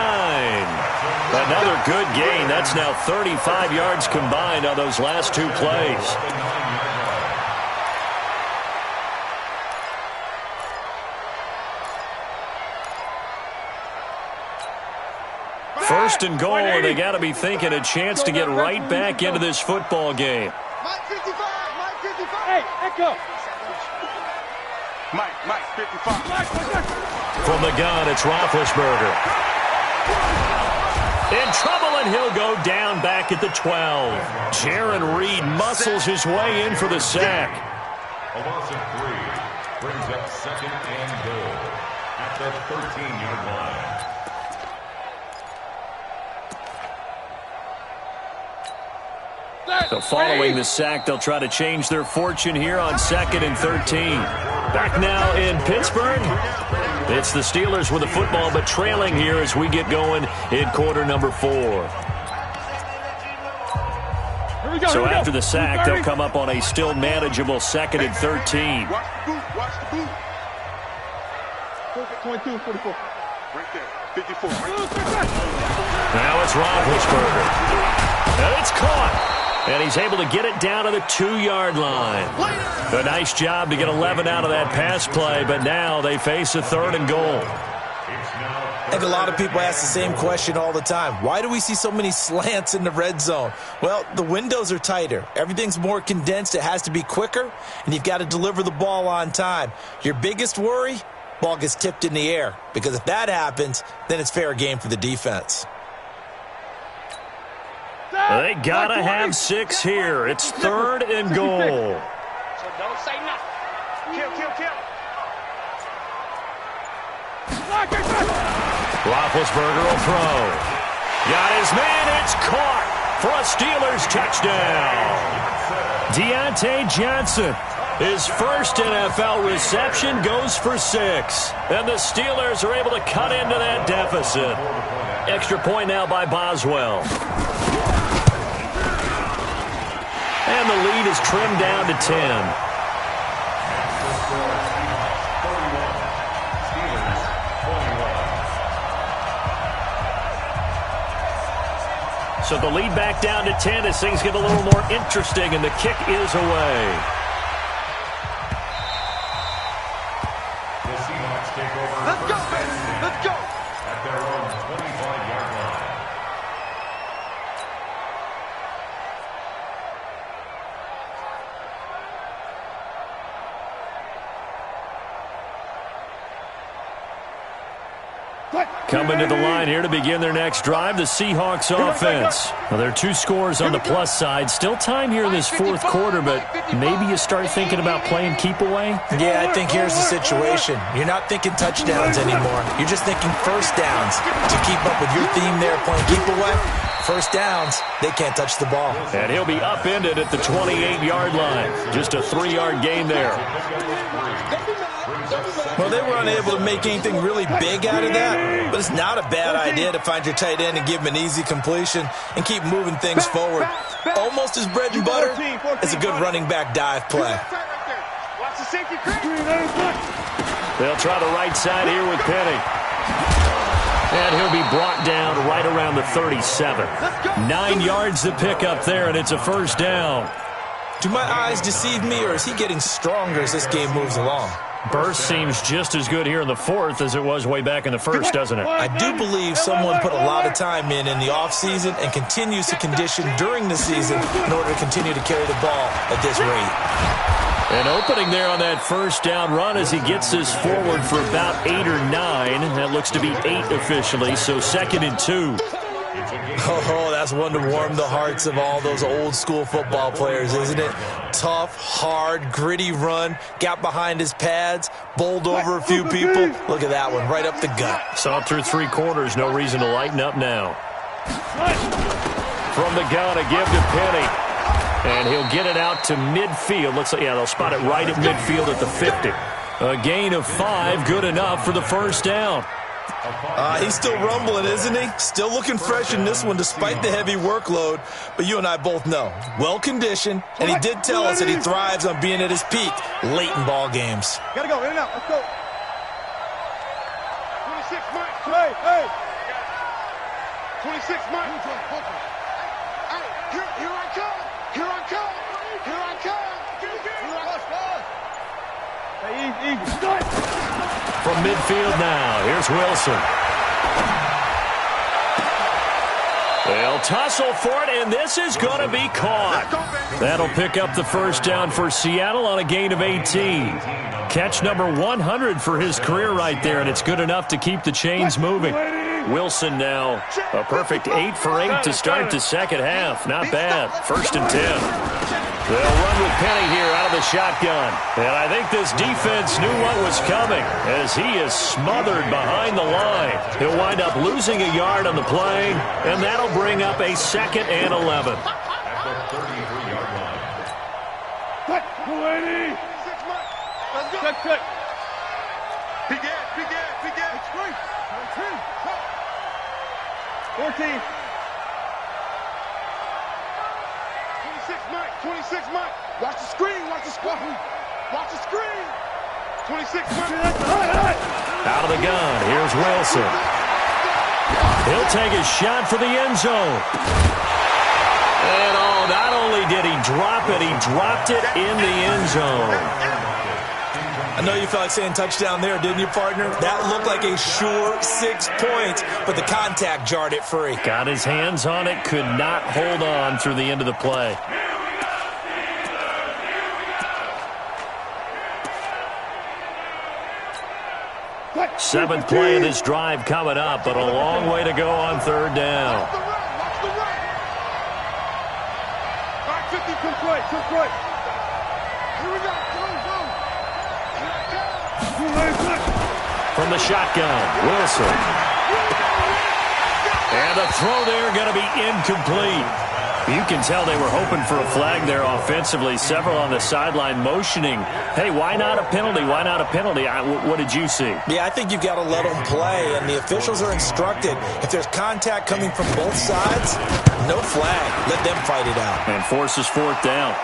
Another good gain. That's now 35 yards combined on those last 2 plays. First and goal, and they got to be thinking a chance to get right back into this football game. Mike 55. Hey, echo. Mike, 55. From the gun, it's Roethlisberger. In trouble, and he'll go down back at the 12. Jaron Reed muscles his way in for the sack. A loss of 3 brings up second and goal at the 13-yard line. So following the sack, they'll try to change their fortune here on 2nd and 13. Back now in Pittsburgh. It's the Steelers with the football, but trailing here as we get going in quarter number 4. So after the sack, they'll come up on a still manageable 2nd and 13. Watch the boot. 22, 44. Right there, 54. Now it's Roethlisberger. And it's caught. And he's able to get it down to the 2-yard line. A nice job to get 11 out of that pass play, but now they face a 3rd and goal. I think a lot of people ask the same question all the time. Why do we see so many slants in the red zone? Well, the windows are tighter. Everything's more condensed. It has to be quicker, and you've got to deliver the ball on time. Your biggest worry? Ball gets tipped in the air, because if that happens, then it's fair game for the defense. They gotta have 6 here. It's 3rd and goal. So don't say nothing. Kill. Roethlisberger will throw. Got his man. It's caught for a Steelers touchdown. Deontay Johnson, his first NFL reception, goes for 6. And the Steelers are able to cut into that deficit. Extra point now by Boswell. And the lead is trimmed down to 10. So the lead back down to 10 as things get a little more interesting, and the kick is away. The Seahawks take over. Let's go, baby. Let's go. At their own 25-yard line. Coming to the line here to begin their next drive, the Seahawks offense. Well, there are 2 scores on the plus side. Still time here in this 4th quarter, but maybe you start thinking about playing keep away? Yeah, I think here's the situation. You're not thinking touchdowns anymore. You're just thinking first downs. To keep up with your theme there, playing keep away, first downs, they can't touch the ball. And he'll be upended at the 28-yard line. Just a 3-yard gain there. Well, they were unable to make anything really big out of that, but it's not a bad idea to find your tight end and give him an easy completion and keep moving things forward. Almost as bread and butter as a good running back dive play. Watch the safety crack. They'll try the right side here with Penny. And he'll be brought down right around the 37. 9 yards to pick up there, and it's a first down. Do my eyes deceive me, or is he getting stronger as this game moves along? Burst seems just as good here in the 4th as it was way back in the 1st, doesn't it? I do believe someone put a lot of time in the offseason and continues to condition during the season in order to continue to carry the ball at this rate. An opening there on that first down run as he gets this forward for about 8 or 9. That looks to be 8 officially, so 2nd and 2. Oh, that's one to warm the hearts of all those old school football players, isn't it? Tough, hard, gritty run, got behind his pads, bowled over a few people. Look at that one, right up the gut. Saw through 3 quarters, no reason to lighten up now. From the gun, a give to Penny. And he'll get it out to midfield. Looks like, yeah, they'll spot it right at midfield at the 50. A gain of 5, good enough for the first down. He's still rumbling, isn't he? Still looking fresh in this one despite the heavy workload. But you and I both know, well-conditioned, and he did tell us that he thrives on being at his peak late in ball games. Gotta go, in and out, let's go. 26 Mike. Hey. 26 Mike. Hey, here I come. Here I come. Here I come. Hey, easy. From midfield now, here's Wilson. They'll tussle for it, and this is going to be caught. That'll pick up the first down for Seattle on a gain of 18. Catch number 100 for his career right there, and it's good enough to keep the chains moving. Wilson now a perfect 8 for 8 to start the second half. Not bad. 1st and 10. They'll run with Penny here out of the shotgun. And I think this defense knew what was coming as he is smothered behind the line. He'll wind up losing a yard on the play, and that'll bring up a 2nd and 11. At the 33-yard line. Cut. 280. Let's go. Cut. Big ass. It's great. 14. 26 Mike. Watch the screen. Watch the screen. 26 Mike. Out of the gun, here's Wilson. He'll take his shot for the end zone. And not only did he drop it, he dropped it in the end zone. I know you felt like saying touchdown there, didn't you, partner? That looked like a sure 6 points, but the contact jarred it free. Got his hands on it, could not hold on through the end of the play. Seventh play of this drive coming up, but a long way to go on 3rd down. Watch the right. 550, come right. Here we go. From the shotgun, Wilson. And the throw there going to be incomplete. You can tell they were hoping for a flag there offensively. Several on the sideline motioning, hey, why not a penalty? Why not a penalty? What did you see? Yeah, I think you've got to let them play, and the officials are instructed. If there's contact coming from both sides, no flag. Let them fight it out. And forces 4th down.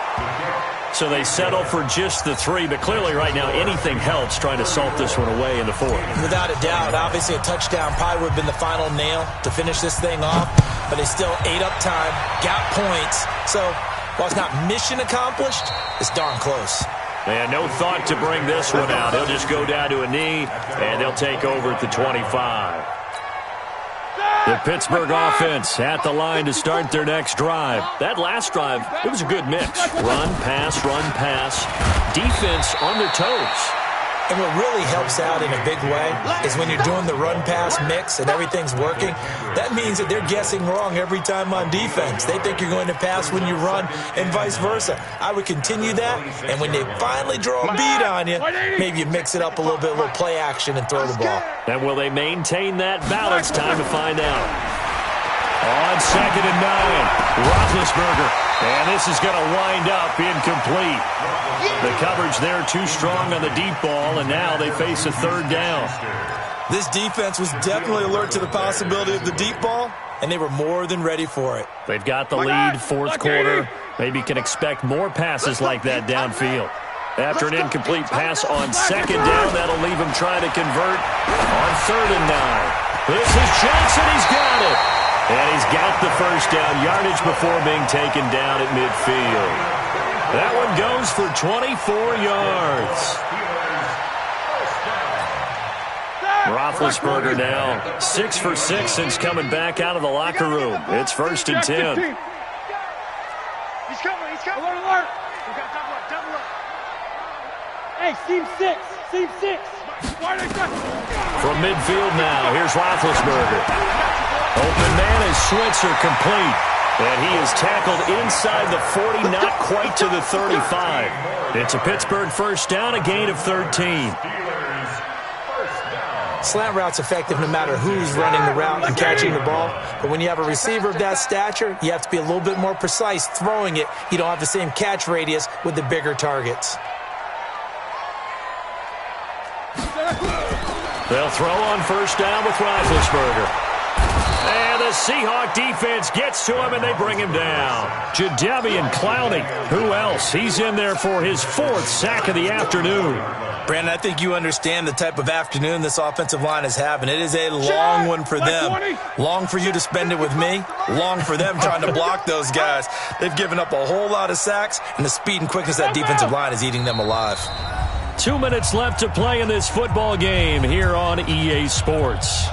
So they settle for just the 3, but clearly right now anything helps trying to salt this one away in the 4th. Without a doubt, obviously a touchdown probably would have been the final nail to finish this thing off, but they still ate up time, got points. So while it's not mission accomplished, it's darn close. And no thought to bring this one out. He'll just go down to a knee, and they'll take over at the 25. The Pittsburgh offense at the line to start their next drive. That last drive, it was a good mix. Run, pass, defense on their toes. And what really helps out in a big way is when you're doing the run-pass mix and everything's working, that means that they're guessing wrong every time on defense. They think you're going to pass when you run and vice versa. I would continue that, and when they finally draw a beat on you, maybe you mix it up a little bit, a little play action, and throw the ball. And will they maintain that balance? Time to find out. On 2nd and 9, Roethlisberger. And this is going to wind up incomplete. The coverage there too strong on the deep ball, and now they face a 3rd down. This defense was definitely alert to the possibility of the deep ball, and they were more than ready for it. They've got the lead, 4th quarter. Maybe can expect more passes like that downfield. After an incomplete pass on 2nd down, that'll leave him trying to convert on 3rd and 9. This is Johnson. He's got it. And he's got the first down, yardage before being taken down at midfield. That one goes for 24 yards. Roethlisberger now 6 for 6 since coming back out of the locker room. It's 1st and 10. He's coming. Alert. We got double up. Hey, seam 6. From midfield now, here's Roethlisberger. Open man is Switzer complete. And he is tackled inside the 40, not quite to the 35. It's a Pittsburgh first down, a gain of 13. Slant route's effective no matter who's running the route and catching the ball. But when you have a receiver of that stature, you have to be a little bit more precise throwing it. You don't have the same catch radius with the bigger targets. They'll throw on first down with Roethlisberger. And the Seahawk defense gets to him, and they bring him down. Jadeveon Clowney, who else? He's in there for his 4th sack of the afternoon. Brandon, I think you understand the type of afternoon this offensive line is having. It is a long one for them. Long for you to spend it with me. Long for them trying to block those guys. They've given up a whole lot of sacks, and the speed and quickness of that defensive line is eating them alive. 2 minutes left to play in this football game here on EA Sports.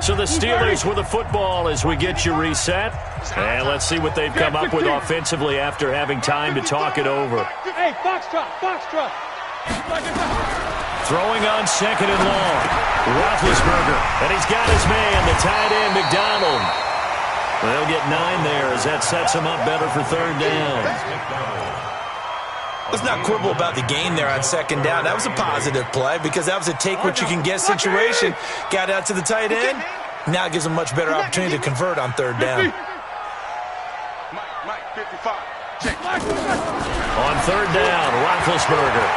So the Steelers with the football as we get you reset. And let's see what they've come up with offensively after having time to talk it over. Hey, foxtrot, foxtrot. Throwing on second and long. Roethlisberger. And he's got his man, the tight end, McDonald. They'll get 9 there as that sets him up better for third down. Let's not quibble about the gain there on second down. That was a positive play because that was a take-what-you-can-get situation. Got out to the tight end. Now it gives him a much better opportunity to convert on third down. Mike, 55. Check. On third down, Roethlisberger.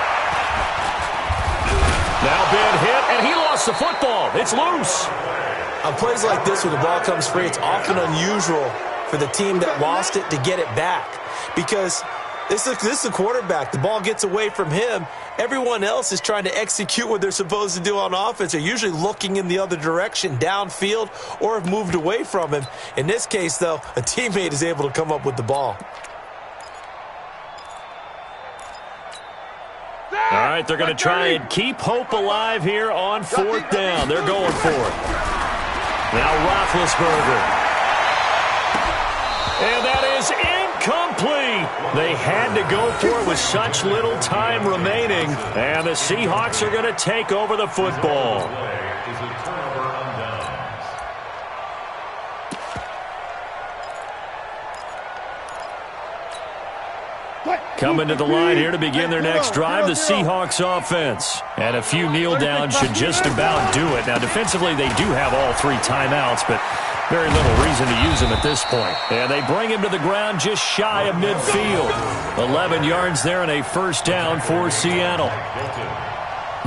Now big hit, and he lost the football. It's loose. On plays like this where the ball comes free, it's often unusual for the team that lost it to get it back because this is the quarterback. The ball gets away from him. Everyone else is trying to execute what they're supposed to do on offense. They're usually looking in the other direction, downfield, or have moved away from him. In this case, though, a teammate is able to come up with the ball. All right, they're going to try and keep hope alive here on fourth down. They're going for it. Now Roethlisberger. And that is incomplete. They had to go for it with such little time remaining. And the Seahawks are going to take over the football. Coming to the line here to begin their next drive, the Seahawks offense. And a few kneel downs should just about do it. Now, defensively, they do have all 3 timeouts, but very little reason to use them at this point. And they bring him to the ground just shy of midfield. 11 yards there and a first down for Seattle.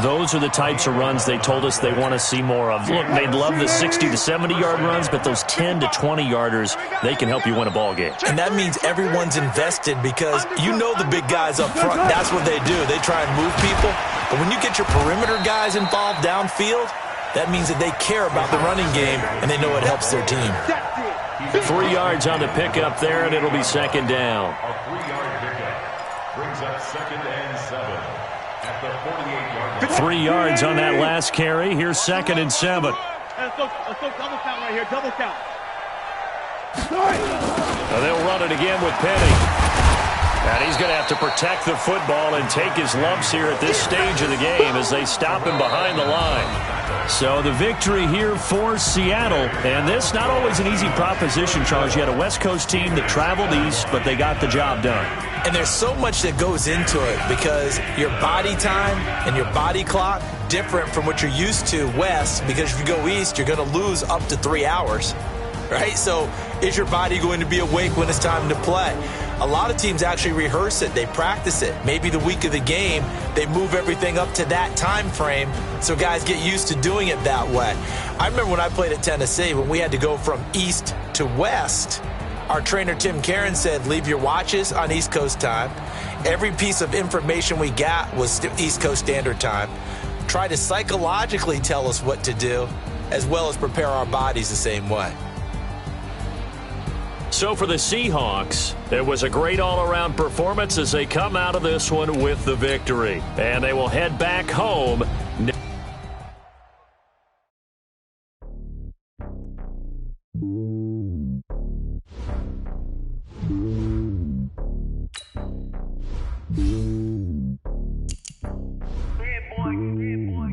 Those are the types of runs they told us they want to see more of. Look, they'd love the 60 to 70-yard runs, but those 10 to 20-yarders, they can help you win a ball game. And that means everyone's invested because you know the big guys up front, that's what they do. They try and move people. But when you get your perimeter guys involved downfield, that means that they care about the running game and they know it helps their team. 3 yards on the pickup there, and it'll be second down. A 3-yard pickup brings up second and 7 at the 48-yard line. 3 yards on that last carry. Here's second and 7. Let's go double count right here, double count. They'll run it again with Penny. And he's going to have to protect the football and take his lumps here at this stage of the game as they stop him behind the line. So the victory here for Seattle. And this not always an easy proposition, Charles. You had a West Coast team that traveled east, but they got the job done. And there's so much that goes into it because your body time and your body clock different from what you're used to west, because if you go east, you're going to lose up to 3 hours, right? So is your body going to be awake when it's time to play? A lot of teams actually rehearse it. They practice it. Maybe the week of the game, they move everything up to that time frame so guys get used to doing it that way. I remember when I played at Tennessee, when we had to go from east to west, our trainer, Tim Karen, said, leave your watches on East Coast time. Every piece of information we got was East Coast Standard Time. Try to psychologically tell us what to do, as well as prepare our bodies the same way. So for the Seahawks, it was a great all-around performance as they come out of this one with the victory. And they will head back home.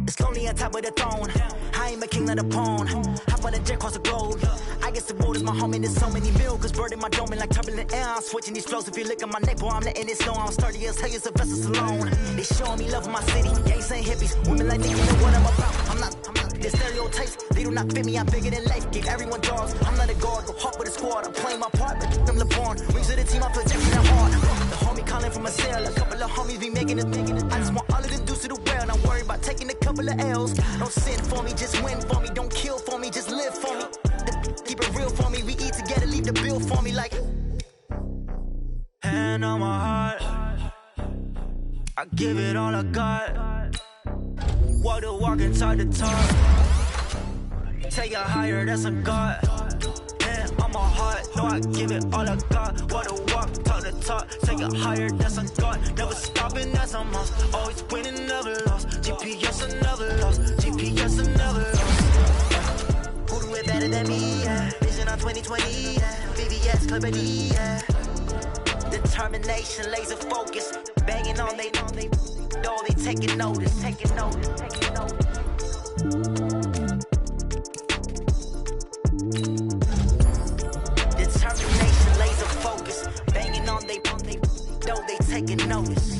It's lonely on top of the throne. I ain't a king of the pawn. Hop on a jet across the globe. I guess the world is my home and there's so many milkers burning my dome like turbulent air. I'm switching these flows. If you look at my neck, boy, I'm letting it snow. I'm sturdy as hell, as a vessel alone. They showing me love in my city. Gangs ain't hippies. Women like they know what I'm about. I'm not the stereotypes. They do not fit me. I'm bigger than life. Give everyone dogs. I'm not a guard. Go hard with a squad. I'm playing my part, but them LeBron. Rings to the team. I feel different and hard. The homie calling from a cell. A couple of homies be making it. I just want all of them dudes to do well. Don't worry about taking a couple of L's. Don't sin for me, just win for me. Don't kill for me, just live for me. Keep it real for me. We eat together, leave the bill for me like. Hand on my heart, I give it all I got. Walk the walk and talk the talk. Take it higher, that's a God. Hand on my heart, no, I give it all I got. Walk the walk, talk the talk. Take it higher, that's a God. Never stopping, that's a must. Always winning, never lost. GPS, I never lost. GPS, I never lost. Who better than me, yeah. Vision on 2020, yeah. VVS, Liberty, yeah. Determination, laser focus. Banging on they taking notice. Determination, laser focus. Banging on they taking notice.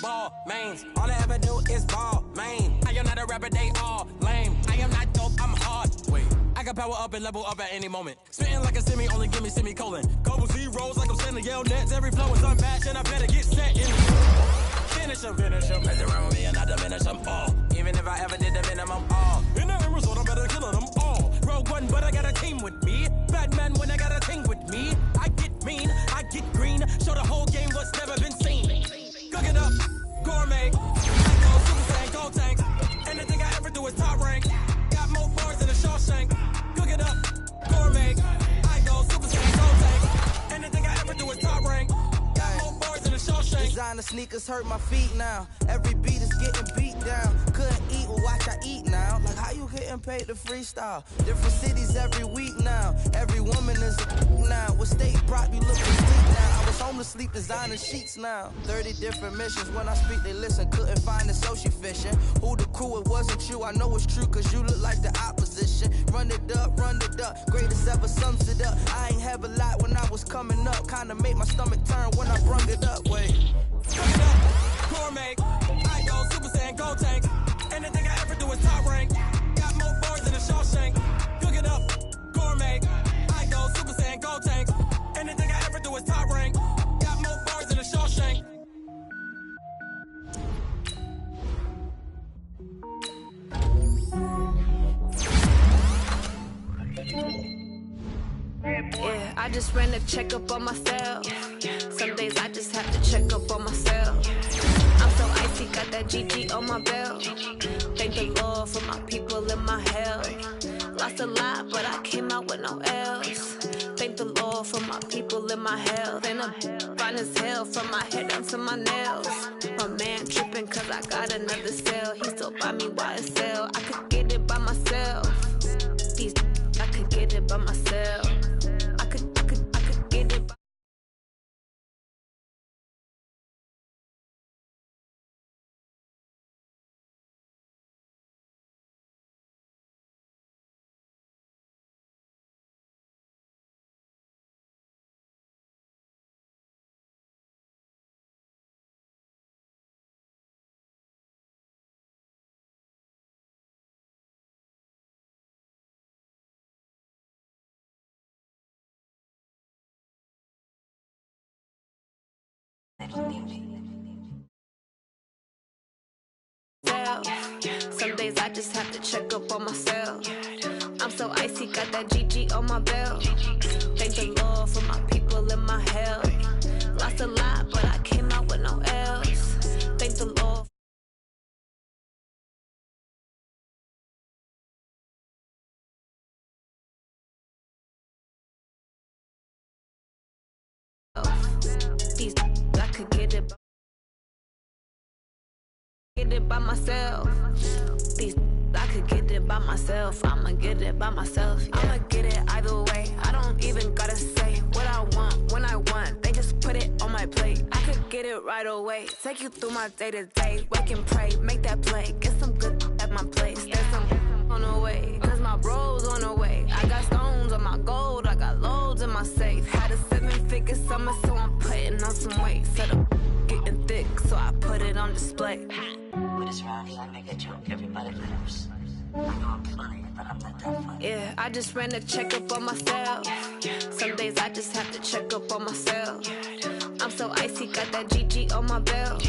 Ball mains, all I ever do is ball main. I am not a rapper, they all lame. I am not dope, I'm hard. Wait, I can power up and level up at any moment. Spitting like a semi, only give me semicolon. Couple zeros like I'm sending yell nets. Every flow is unmatched and I better get set in. Finish them. Mess around with me and I diminish them all. Even if I ever did the minimum all. In the end result, I better kill them all. Rogue One, but I got a team with me. Batman when I got a team with me. I get mean, I get green. Show the whole game what's never been seen. Cook it up, gourmet. I go Super Saiyan, gold tank. Anything I ever do is top rank. Got more bars than a Shawshank. Cook it up, gourmet. I go Super Saiyan, gold tank. Anything I ever do is top rank. Got more bars than a Shawshank. Designer sneakers hurt my feet now. Every beat is getting beat down. Couldn't eat, well watch I eat now. Like how you getting paid to freestyle? Different cities every week now. Every woman is a now. With state prop you looking sleep now. I was home to sleep designer sheets now. 30 different missions. When I speak they listen. Couldn't find it so she fishing. Who the crew, it wasn't you. I know it's true cause you look like the opposition. Run it up. Greatest ever sums it up. I ain't have a lot when I was coming up. Kinda made my stomach turn when I brung it up. Wait. Cook it up, gourmet. I go Super Saiyan, gold tank. Anything I ever do is top rank. Got more bars than a Shawshank. Cook it up, gourmet. I go Super Saiyan, gold tank. Anything I ever do is top rank. Got more bars than a Shawshank. Yeah, I just ran a checkup on myself. Some days I just have to check up on myself. I'm so icy, got that GG on my belt. Thank the Lord for my people in my health. Lost a lot, but I came out with no L's. Thank the Lord for my people in my health. And I'm fine as hell from my head down to my nails. My man tripping cause I got another cell. He still buy me YSL. I could get it by myself. I could get it by myself. I could get it by Some days I just have to check up on myself. I'm so icy, got that GG on my belt. Thank the Lord for my people in my health. Lost a lot, but I came out with no L's. Thank the Lord. I could get it by myself. I could get it by myself. I'ma get it by myself. Yeah. I'ma get it either way. I don't even gotta say what I want when I want. They just put it on my plate. I could get it right away. Take you through my day to day. Wake and pray, make that play. Get some good at my place. There's some on the way, cause my bro's on the way. I got stones on my gold. I got loads in my safe. Had a 7-figure summer, so I'm putting on some weight. Set up getting thick, so I put it on display. With this round, I make a joke, everybody laughs. I know I'm funny, but I'm not that funny. Yeah, I just ran a checkup on myself. Some days I just have to check up on myself. I'm so icy, got that GG on my belt.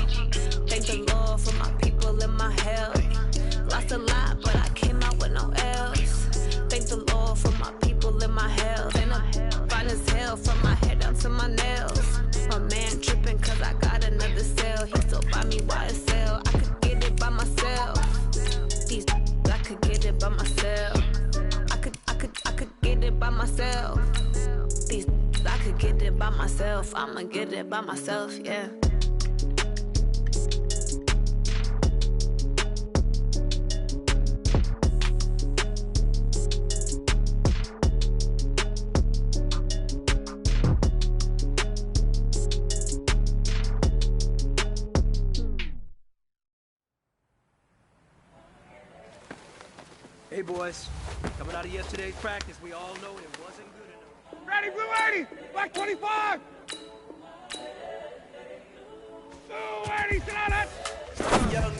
Thank the Lord for my people in my health. lost a lot, but I came out with no L's. Thank the Lord for my people in my health. And I'm fine as hell from my head down to my nails. My man tripping cause I got another cell. He still buy me YSL. I could get it by myself. These I could get it by myself. I could get it by myself. These I could get it by myself. I'ma get it by myself, yeah. Hey, boys. Coming out of yesterday's practice, we all know it wasn't good enough. Ready, blue 80, black 25. Blue 80, sit on that. Young,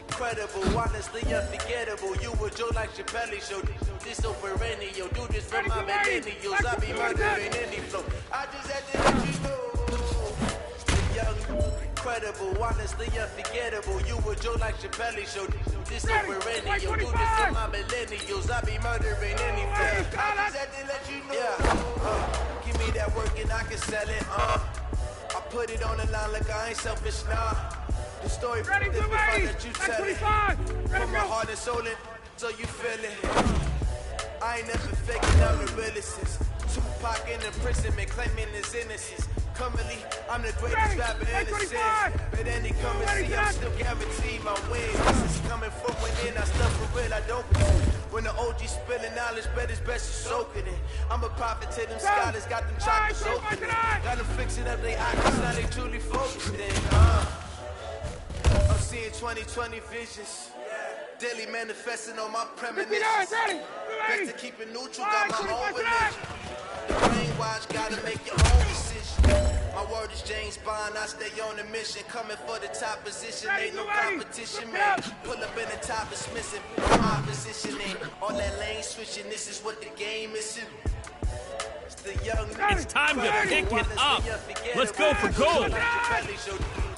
incredible, honestly unforgettable. You were Joe like Chappelle show. This so perennial. Do this for my millennials. I be murdering any flow. I just had to let you know. Young, incredible, honestly unforgettable. You were Joe like Chappelle show. This so perennial. Do this for my millennials. I be murdering any flow. I just had to let you know. Yeah. Give me that work and I can sell it. I put it on the line like I ain't selfish, nah. The story ready, is before that you tell it. From my heart and soul, so you feel it. I ain't never faking, I'm the realest. Tupac in imprisonment, claiming his innocence. Currently, I'm the greatest rapper in the sense. But any currency, I'm still guaranteed my win. This is coming from within, I stuff for real, I don't pretend. When the OG spilling knowledge, bet it's best you soak it in. I'm a prophet to them scholars, got them chakras opening. Got them fixing up they eyes, now they truly focused in. I'm seeing 2020 visions. Daily manifesting on my premonitions. Best to keep it neutral, got my own religion. The brainwash, gotta make your own decision. My word is James Bond, I stay on the mission. Coming for the top position, ain't no competition, man. Pull up in the top, it's missing. My positioning, all that lane switching, this is what the game is. It's the young. It's time to pick it up. Let's go for gold.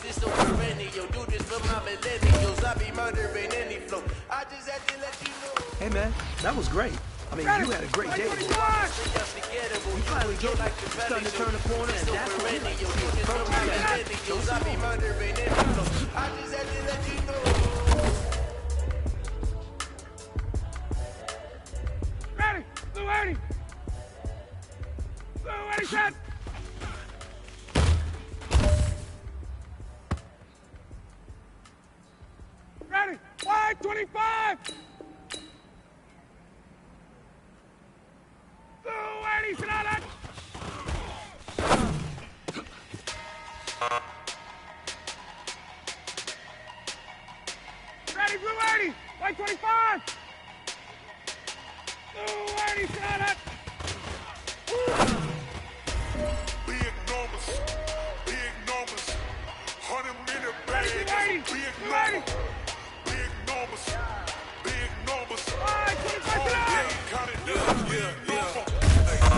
This so perennial, do this for my millennials. I be murdering any flow. I just had to let you know. Hey, man, that was great. I mean, you had a great day. You finally starting to turn the corner, and that's what we like. I be murdering any flow. I just had to let you know. Ready, blue 80. Blue 80 set. Ready, wide 25. Blue 80, sit on that. Ready, blue 80, white 25. Blue 80, sit on that. Big numbers, 100-minute bag, big numbers. Big numbers.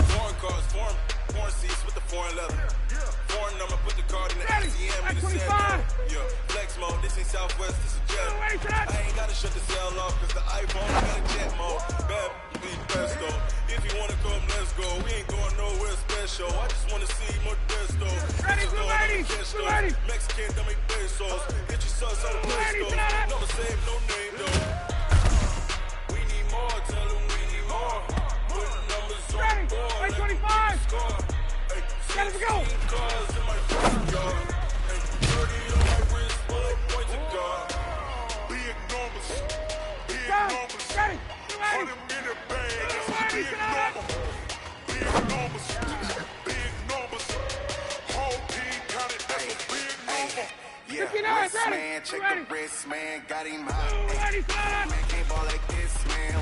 Foreign cars, foreign seats with the foreign leather. Foreign number, put the card in the ATM and the cell. Yeah, flex mode, this ain't Southwest, this is jet. I ain't gotta shut the cell off, cause the iPhone got a jet mode. Bad, be best though. If you wanna come, let's go. We ain't going nowhere special. I just wanna see more Modesto. Ready, blue 80, Mexican, don't make pesos. Get your sauce on the Play Store. Never save no name though. We need more, tell them we need more. Put numbers on the board. Ready, 25. Gotta go. Cars in my front yard. 30 on my wrist, bullet points of God. Big numbers. Ready, 100-minute bag, that's a big number. Big numbers. Whole team counted, that's a big number. Yeah, wrist man, check the wrist man, got him hot. Man can't ball like this, man.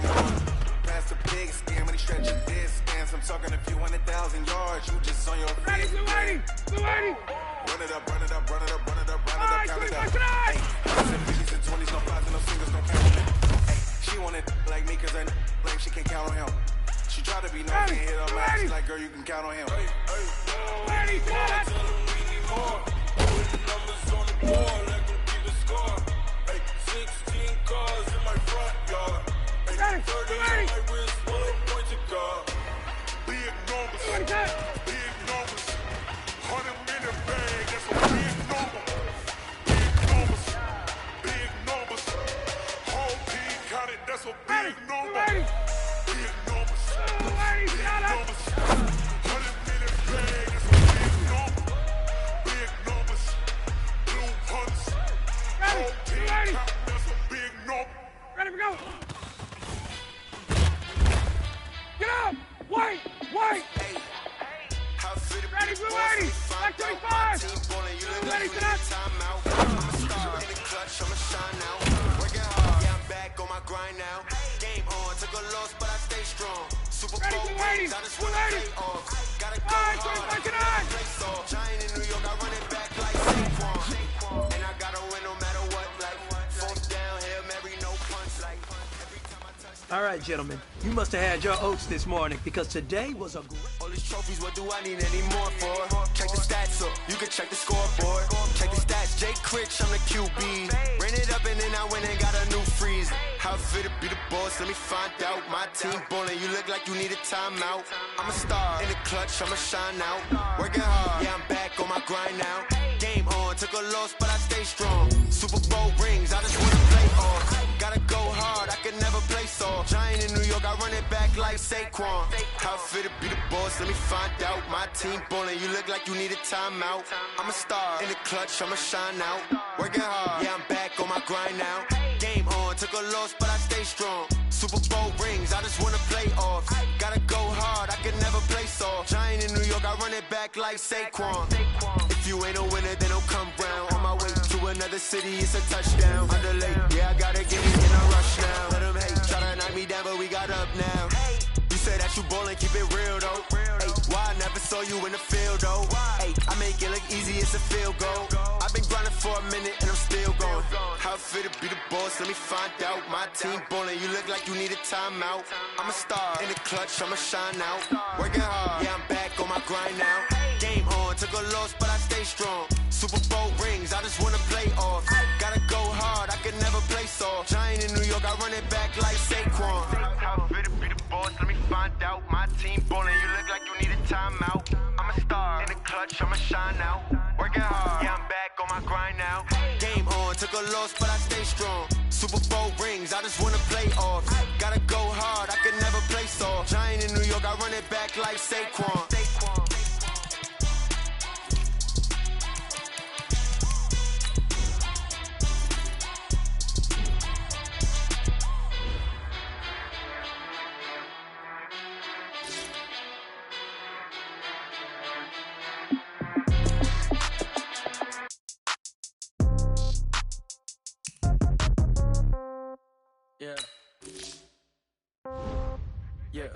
Past the big skin when he stretch a distance. I'm talking a few 100,000 yards, you just on your feet. Ready, blue 80. Run it up, count it up. Hey, 50s and 20s, no fives and no singles, no count it. Hey, she wanted like me cause I like she can't count on him. She tried to be nosy and hit her mouth. She like, girl, you can count on him. Ready, tell them we need more. Put the numbers on the board, let them keep the score. Hey, 16 cars in my front All right, gentlemen, you must have had your oats this morning because today was a great... All these trophies, what do I need any more for? Check the stats up, you can check the scoreboard. Check the stats, Jay Critch, I'm the QB. Ran it up and then I went and got a new freeze. How fit to be the boss, let me find out. My team ballin', you look like you need a timeout. I'm a star, in the clutch, I'ma shine out. Working hard, yeah, I'm back on my grind now. Game on, took a loss, but I stay strong. Super Bowl rings, I just wanna play off. Gotta go hard, I can never play soft. Giant in New York, I run it back like Saquon. How fit to be the boss, let me find out. My team ballin', you look like you need a timeout. I'm a star, in the clutch, I'ma shine out. Working hard, yeah, I'm back on my grind now. Game on, took a loss, but I stay strong. Super Bowl rings, I just wanna play off. Gotta go hard, I can never play soft. Giant in New York, I run it back like Saquon. If you ain't a winner, then don't come round. On my way to another city, it's a touchdown. Underlay, yeah, I gotta get it in a rush now. Let them hate, try to knock me down, but we got up now. You say that you ballin', keep it real though. Ay, why I never saw you in the field though? Ay, I make it look easy, it's a field goal. I've been grinding for a minute and I'm still going. How fit to be the boss, let me find out. My team ballin', you look like you need a timeout. I'm a star, in the clutch, I'ma shine out. Working hard, yeah, I'm back on my grind now. Game on, took a loss, but I stay strong. Super Bowl rings, I just wanna play off. Gotta go hard, I can never play soft. Giant in New York, I run it back like Saquon. How fit to be the boss, let me find out. My team ballin', you look like you need a timeout. I'm a star, in the clutch, I'ma shine out. Working hard, yeah, I'm back on my grind now. Game on, took a loss, but I stay strong. Super Bowl rings, I just wanna play off. Gotta go hard, I can never play soft. Giant in New York, I run it back like Saquon. Yeah. Yeah.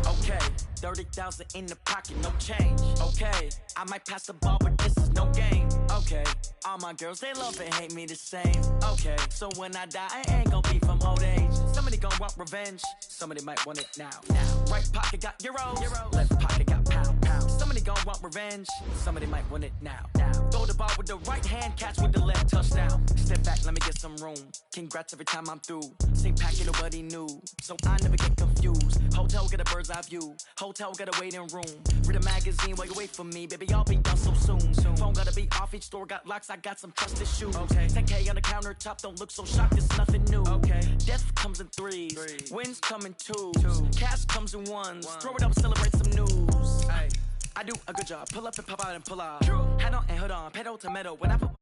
Okay. 30,000 in the pocket, no change. Okay. I might pass the ball, but this is no game. Okay. All my girls, they love and hate me the same. Okay. So when I die, I ain't gonna be from old age. Somebody gonna want revenge. Somebody might want it now. Right pocket got euros. Left pocket got pound. Somebody gonna want revenge. Somebody might want it now. Throw the ball with the right hand, catch with the left, touchdown. Step back, let me get some room. Congrats every time I'm through. Same packet, nobody knew. So I never get confused. Hotel, get a bird's eye view. Hotel, get a waiting room. Read a magazine while you wait for me. Baby, I'll be done so soon. Phone gotta be off, each store got locks. I got some trusted shoes. Okay. 10K on the countertop, don't look so shocked, it's nothing new. Okay. Death comes in threes. Wins come in twos. Cash comes in ones. Throw it up, celebrate some news. Ay. I do a good job. Pull up and pop out and pull out. Head on and hood on. Pedal to metal. When I put